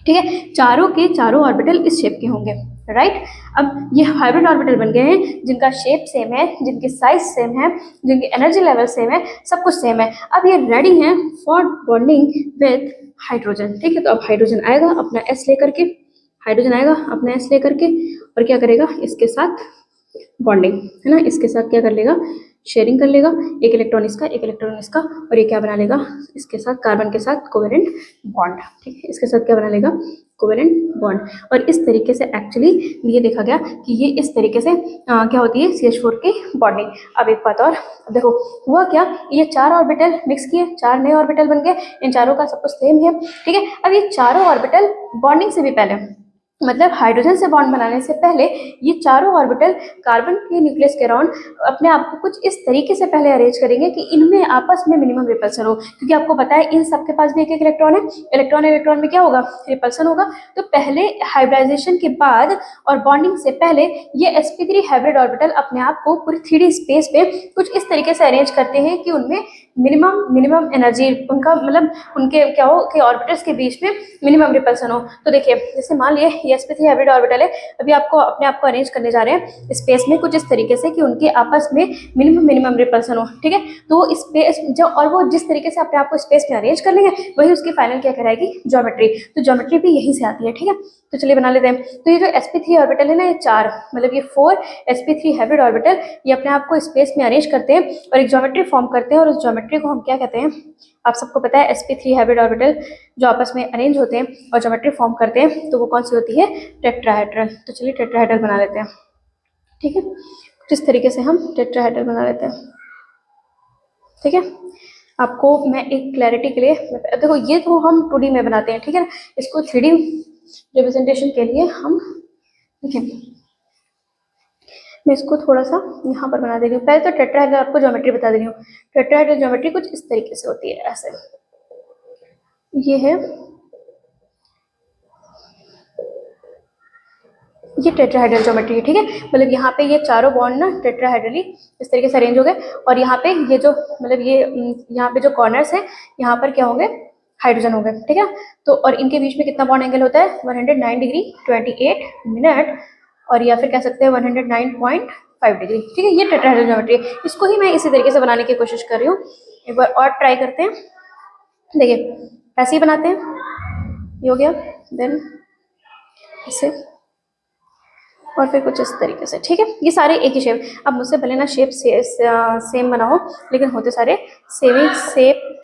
Speaker 1: ठीक है, चारों के चारों ऑर्बिटल इस शेप के होंगे, राइट। अब ये हाइब्रिड ऑर्बिटल बन गए हैं जिनका शेप सेम है, जिनकी साइज सेम है, जिनकी एनर्जी लेवल सेम है, सब कुछ सेम है। अब ये रेडी हैं फॉर बॉन्डिंग विद हाइड्रोजन। ठीक है, तो अब हाइड्रोजन आएगा अपना S लेकर के, हाइड्रोजन आएगा अपना S लेकर के, और क्या करेगा, इसके साथ बॉन्डिंग, है ना, इसके साथ क्या कर लेगा, शेयरिंग कर लेगा, एक इलेक्ट्रॉन इसका, एक इलेक्ट्रॉन इसका, और ये क्या बना लेगा, इसके साथ कार्बन के साथ कोवेलेंट बॉन्ड। ठीक है, इसके साथ क्या बना लेगा, कोवेलेंट बॉन्ड। और इस तरीके से एक्चुअली ये देखा गया कि ये इस तरीके से क्या होती है CH4 की बॉन्डिंग। अब एक बात और देखो, हुआ क्या, ये 4 ऑर्बिटल मिक्स किए, 4 नए ऑर्बिटल बन गए, इन चारों का सब कुछ सेम है। ठीक है, अब ये चारों ऑर्बिटल बॉन्डिंग से भी पहले, मतलब हाइड्रोजन से बॉन्ड बनाने से पहले, ये चारों ऑर्बिटल कार्बन के न्यूक्लियस के अराउंड अपने आप को कुछ इस तरीके से पहले अरेंज करेंगे कि इनमें आपस में मिनिमम रिपल्सन हो, क्योंकि आपको पता है इन सबके पास भी एक एक इलेक्ट्रॉन है, इलेक्ट्रॉन इलेक्ट्रॉन में क्या होगा, रिपल्सन होगा। तो पहले हाइब्रिडाइजेशन के बाद और बॉन्डिंग से पहले ये sp3 हाइब्रिड ऑर्बिटल अपने आप को पूरी 3D स्पेस पे कुछ इस तरीके से अरेंज करते हैं कि उनमें मिनिमम एनर्जी, उनका मतलब उनके क्या हो कि ऑर्बिटल्स के बीच में मिनिमम रिपल्सन हो। तो देखिए, जैसे मान लिए ये sp3 हाइब्रिड ऑर्बिटल है, अभी आपको अपने आप को अरेंज करने जा रहे हैं स्पेस में कुछ इस तरीके से कि उनके आपस में मिनिमम रिपल्सन हो। ठीक है, तो स्पेस जो, और वो जिस तरीके से अपने आप को स्पेस में अरेंज कर लेंगे वही उसकी फाइनल क्या कराएगी, ज्योमेट्री। तो ज्योमेट्री भी यहीं से आती है। ठीक है, तो चलिए बना लेते हैं। तो ये जो sp3 ऑर्बिटल है ना, ये 4 मतलब ये 4 sp3 हाइब्रिड ऑर्बिटल ये अपने आप को स्पेस में अरेंज करते हैं और एक ज्योमेट्री फॉर्म करते हैं, और उस ज्योमेट्री को हम क्या कहते हैं, आप सबको पता है sp3 हाइब्रिड ऑर्बिटल जो आपस में अरेंज होते हैं और ज्योमेट्री फॉर्म करते हैं, तो वो कौन सी होती है, टेट्राहेड्रल। तो चलिए टेट्राहेड्रल बना लेते हैं। ठीक है, कुछ इस तरीके से हम टेट्राहेड्रल बना लेते हैं। ठीक है, आपको मैं एक क्लैरिटी के लिए, देखो ये तो हम 2D में बनाते हैं, ठीक है ना, इसको 3D रिप्रेजेंटेशन के लिए हम, देखिए मैं इसको थोड़ा सा यहाँ पर बना दे रही हूँ। पहले तो टेट्राहेड्रल आपको ज्योमेट्री बता दे रही हूँ। टेट्राहेड्रल ज्योमेट्री कुछ इस तरीके से होती है, ऐसे, ये है, ये टेट्राहेड्रल ज्योमेट्री है। ठीक है, मतलब यहाँ पे ये चारों बॉन्ड ना टेट्राहेड्रली इस तरीके से अरेंज हो गए, और यहाँ पे ये जो मतलब ये यहाँ पे जो कॉर्नर्स हैं यहाँ पर क्या होंगे, हाइड्रोजन हो गए। ठीक है, तो और इनके बीच में कितना बॉन्ड एंगल होता है, 109 डिग्री 28 मिनट, और या फिर कह सकते हैं 109.5 डिग्री। ठीक है, ये टेट्राहेड्रल ज्योमेट्री है। इसको ही मैं इसी तरीके से बनाने की कोशिश कर रही हूँ। एक बार और ट्राई करते हैं। देखिए ऐसे ही बनाते हैं, ये हो गया, देन ऐसे, और फिर कुछ इस तरीके से। ठीक है, ये सारे एक ही शेप। अब मुझसे भले ना शेप सेम बना हो, लेकिन होते सारे सेम ही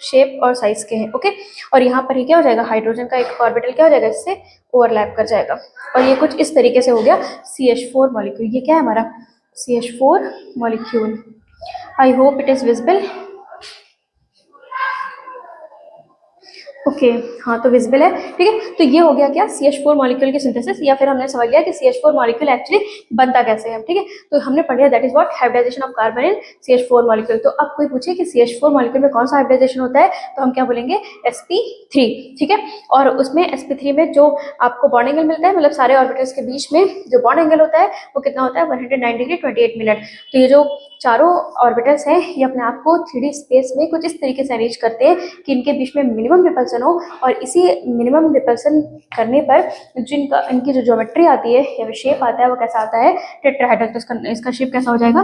Speaker 1: शेप और साइज के हैं। ओके, और यहाँ पर ही क्या हो जाएगा, हाइड्रोजन का एक ऑर्बिटल क्या हो जाएगा, इससे ओवरलैप कर जाएगा, और ये कुछ इस तरीके से हो गया CH4 मॉलिक्यूल। ये क्या है हमारा, CH4 molecule. I hope it is visible. Okay, हाँ तो विजिबल है। ठीक है, तो ये हो गया क्या, CH4 मॉलिक्यूल की सिंथेसिस, या फिर हमने समझ लिया कि CH4 मॉलिक्यूल एक्चुअली बनता कैसे है। ठीक है, तो हमने पढ़ लिया that is what, hybridisation of carbon in CH4 molecule. तो अब कोई पूछे कि CH4 मॉलिक्यूल में कौन सा हाइब्रिडाइजेशन होता है, तो हम क्या बोलेंगे, sp3। ठीक है, और उसमें sp3 में जो आपको बॉन्ड एंगल मिलता है, मतलब सारे ऑर्बिटल्स के बीच में जो बॉन्ड एंगल होता है वो कितना होता है, 109 डिग्री 28 मिनट। तो ये जो चारों ऑर्बिटल्स हैं ये अपने आप को 3D स्पेस में कुछ इस तरीके से अरेंज करते हैं कि इनके बीच में मिनिमम रिपल्सन हो, और इसी मिनिमम रिपल्सन करने पर जिनका इनकी जो ज्योमेट्री आती है या शेप आता है वो कैसा आता है, टेट्राहेड्रल। तो इसका शेप कैसा हो जाएगा,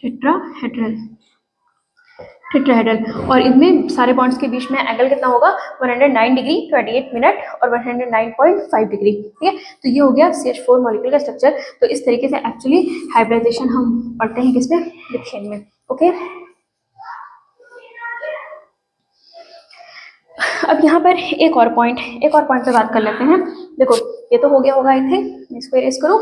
Speaker 1: टेट्राहेड्रल। और इनमें सारे बॉन्ड्स के बीच में एंगल कितना होगा, 109 डिग्री 28 मिनट और 109.5 डिग्री। ठीक है, तो ये हो गया CH4 मॉलिक्यूल का स्ट्रक्चर। तो इस तरीके से एक्चुअली हाइब्रिडाइजेशन हम पढ़ते हैं किसमें, मिथेन में। ओके, अब यहाँ पर एक और पॉइंट पे बात कर लेते हैं। देखो ये तो हो गया होगा आई थिंक, इसको इरेज करूँ,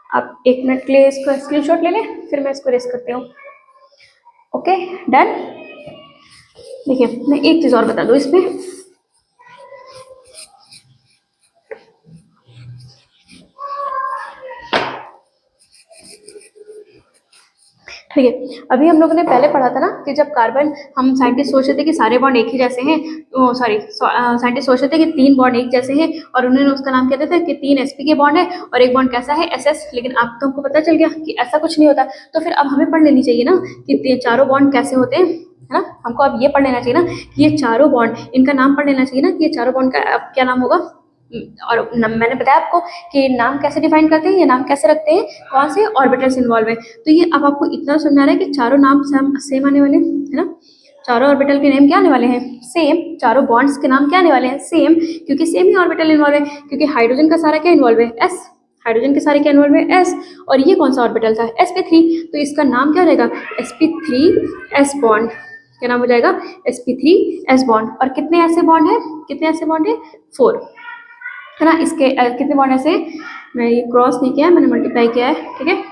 Speaker 1: आप 1 मिनट के लिए इसको स्क्रीनशॉट ले लें, फिर मैं इसको इरेज करती हूँ। Okay done. देखिए मैं एक चीज और बता दूं इसमें, ठीक है, अभी हम लोगों ने पहले पढ़ा था ना कि जब कार्बन, हम साइंटिस्ट सोच रहे थे कि सारे बॉन्ड एक ही जैसे हैं, सॉरी साइंटिस्ट सोच रहे थे कि 3 बॉन्ड एक जैसे हैं, और उन्होंने उसका नाम कहते थे कि 3 sp के बॉन्ड है और एक बॉन्ड कैसा है, SS। लेकिन अब तो हमको पता चल गया कि ऐसा कुछ नहीं होता। तो फिर अब हमें पढ़ लेनी चाहिए ना कि चारों बॉन्ड कैसे होते हैं, है ना। हमको अब ये पढ़ लेना चाहिए ना कि ये चारों बॉन्ड, इनका नाम पढ़ लेना चाहिए ना कि ये चारों बॉन्ड का अब क्या नाम होगा। और मैंने बताया आपको कि नाम कैसे डिफाइन करते हैं, ये नाम कैसे रखते हैं, कौन से ऑर्बिटल्स इन्वॉल्व है। तो ये अब आपको इतना समझा रहा है कि चारों नाम सेम आने वाले हैं, है ना। चारों ऑर्बिटल के नेम क्या आने वाले हैं, सेम। चारों बॉन्ड्स के नाम क्या आने वाले हैं, सेम, क्योंकि सेम ही ऑर्बिटल इन्वॉल्व है, क्योंकि हाइड्रोजन का सारा क्या इन्वॉल्व है, S। हाइड्रोजन के सारे के इन्वॉल्व में s, और ये कौन सा ऑर्बिटल था, sp3, तो इसका नाम क्या रहेगा, sp3s बॉन्ड। क्या नाम हो जाएगा, sp3s बॉन्ड। और कितने ऐसे बॉन्ड है, कितने ऐसे बॉन्ड है, 4, है ना। इसके कितने बॉन्ड ऐसे, मैं ये क्रॉस नहीं किया है, मैंने मल्टीप्लाई किया है, ठीक है।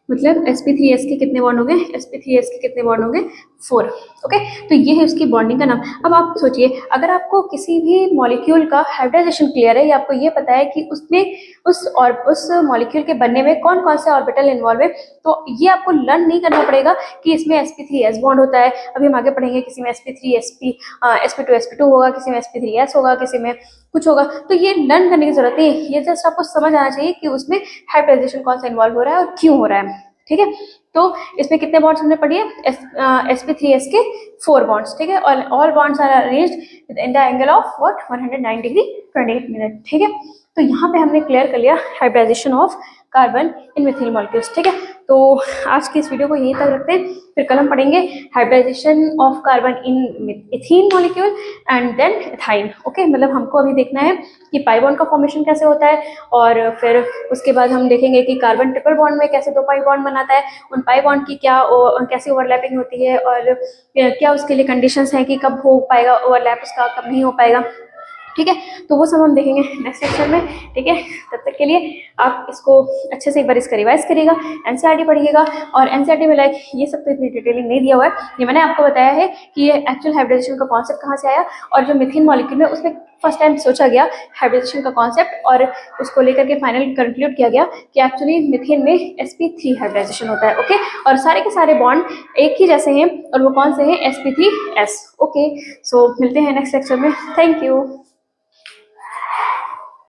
Speaker 1: मतलब sp3s के कितने बॉन्ड होंगे, sp3s के कितने बॉन्ड होंगे, 4। ओके, तो ये है उसकी बॉन्डिंग का नाम। अब आप सोचिए, अगर आपको किसी भी मॉलिक्यूल का हाइब्रिडाइजेशन क्लियर है, या आपको ये पता है कि उसमें उस मॉलिक्यूल के बनने में कौन कौन से ऑर्बिटल इन्वॉल्व है, तो ये आपको लर्न नहीं करना पड़ेगा कि इसमें sp3s बॉन्ड होता है। अभी हम आगे पढ़ेंगे, किसी में sp2 होगा, किसी में sp3s होगा, किसी में कुछ होगा, तो ये लर्न करने की जरूरत नहीं है, ये जस्ट आपको समझ आना चाहिए कि उसमें हाइब्रिडाइजेशन कौन सा इन्वॉल्व हो रहा है और क्यों हो रहा है, ठीक है। तो इसमें कितने बॉन्ड्स हमने पढ़ी है, sp3s के 4 बॉन्ड्स, ठीक है। और all bonds are arranged in the angle of what 109 degree 28 minute, ठीक है। तो यहाँ पे हमने क्लियर कर लिया hybridisation of carbon in methyl molecules, ठीक है। तो आज की इस वीडियो को यहीं तक रखते हैं, फिर कल हम पढ़ेंगे hybridisation of carbon in ethene molecule and then ethyne. Okay, मतलब हमको अभी देखना है कि पाई बॉन्ड का फॉर्मेशन कैसे होता है, और फिर उसके बाद हम देखेंगे कि कार्बन ट्रिपल बॉन्ड में कैसे 2 पाई बॉन्ड बनाता है, उन पाई बॉन्ड की कैसे ओवरलैपिंग होती है, और क्या उसके लिए कंडीशंस हैं कि कब हो पाएगा ओवरलैप उसका, कब नहीं हो पाएगा, ठीक है। तो वो सब हम देखेंगे नेक्स्ट लेक्चर में, ठीक है। तब तक के लिए आप इसको अच्छे से एक बार इसका रिवाइज करिएगा, एनसीईआरटी पढ़िएगा। और एनसीईआरटी में लाइक ये सब तो इतनी डिटेलिंग नहीं दिया हुआ है, ये मैंने आपको बताया है कि ये एक्चुअल हाइब्रिडाइजेशन का कॉन्सेप्ट कहाँ से आया, और जो मिथेन मॉलिक्यूल में उसमें फर्स्ट टाइम सोचा गया हाइब्रिडाइजेशन का कॉन्सेप्ट, और उसको लेकर के फाइनल कंक्लूड किया गया कि एक्चुअली मिथेन में sp3 हाइब्रिडाइजेशन होता है, ओके। और सारे के सारे बॉन्ड एक ही जैसे हैं, और वो कौन से हैं, sp3s, ओके। सो मिलते हैं नेक्स्ट लेक्चर में, थैंक यू।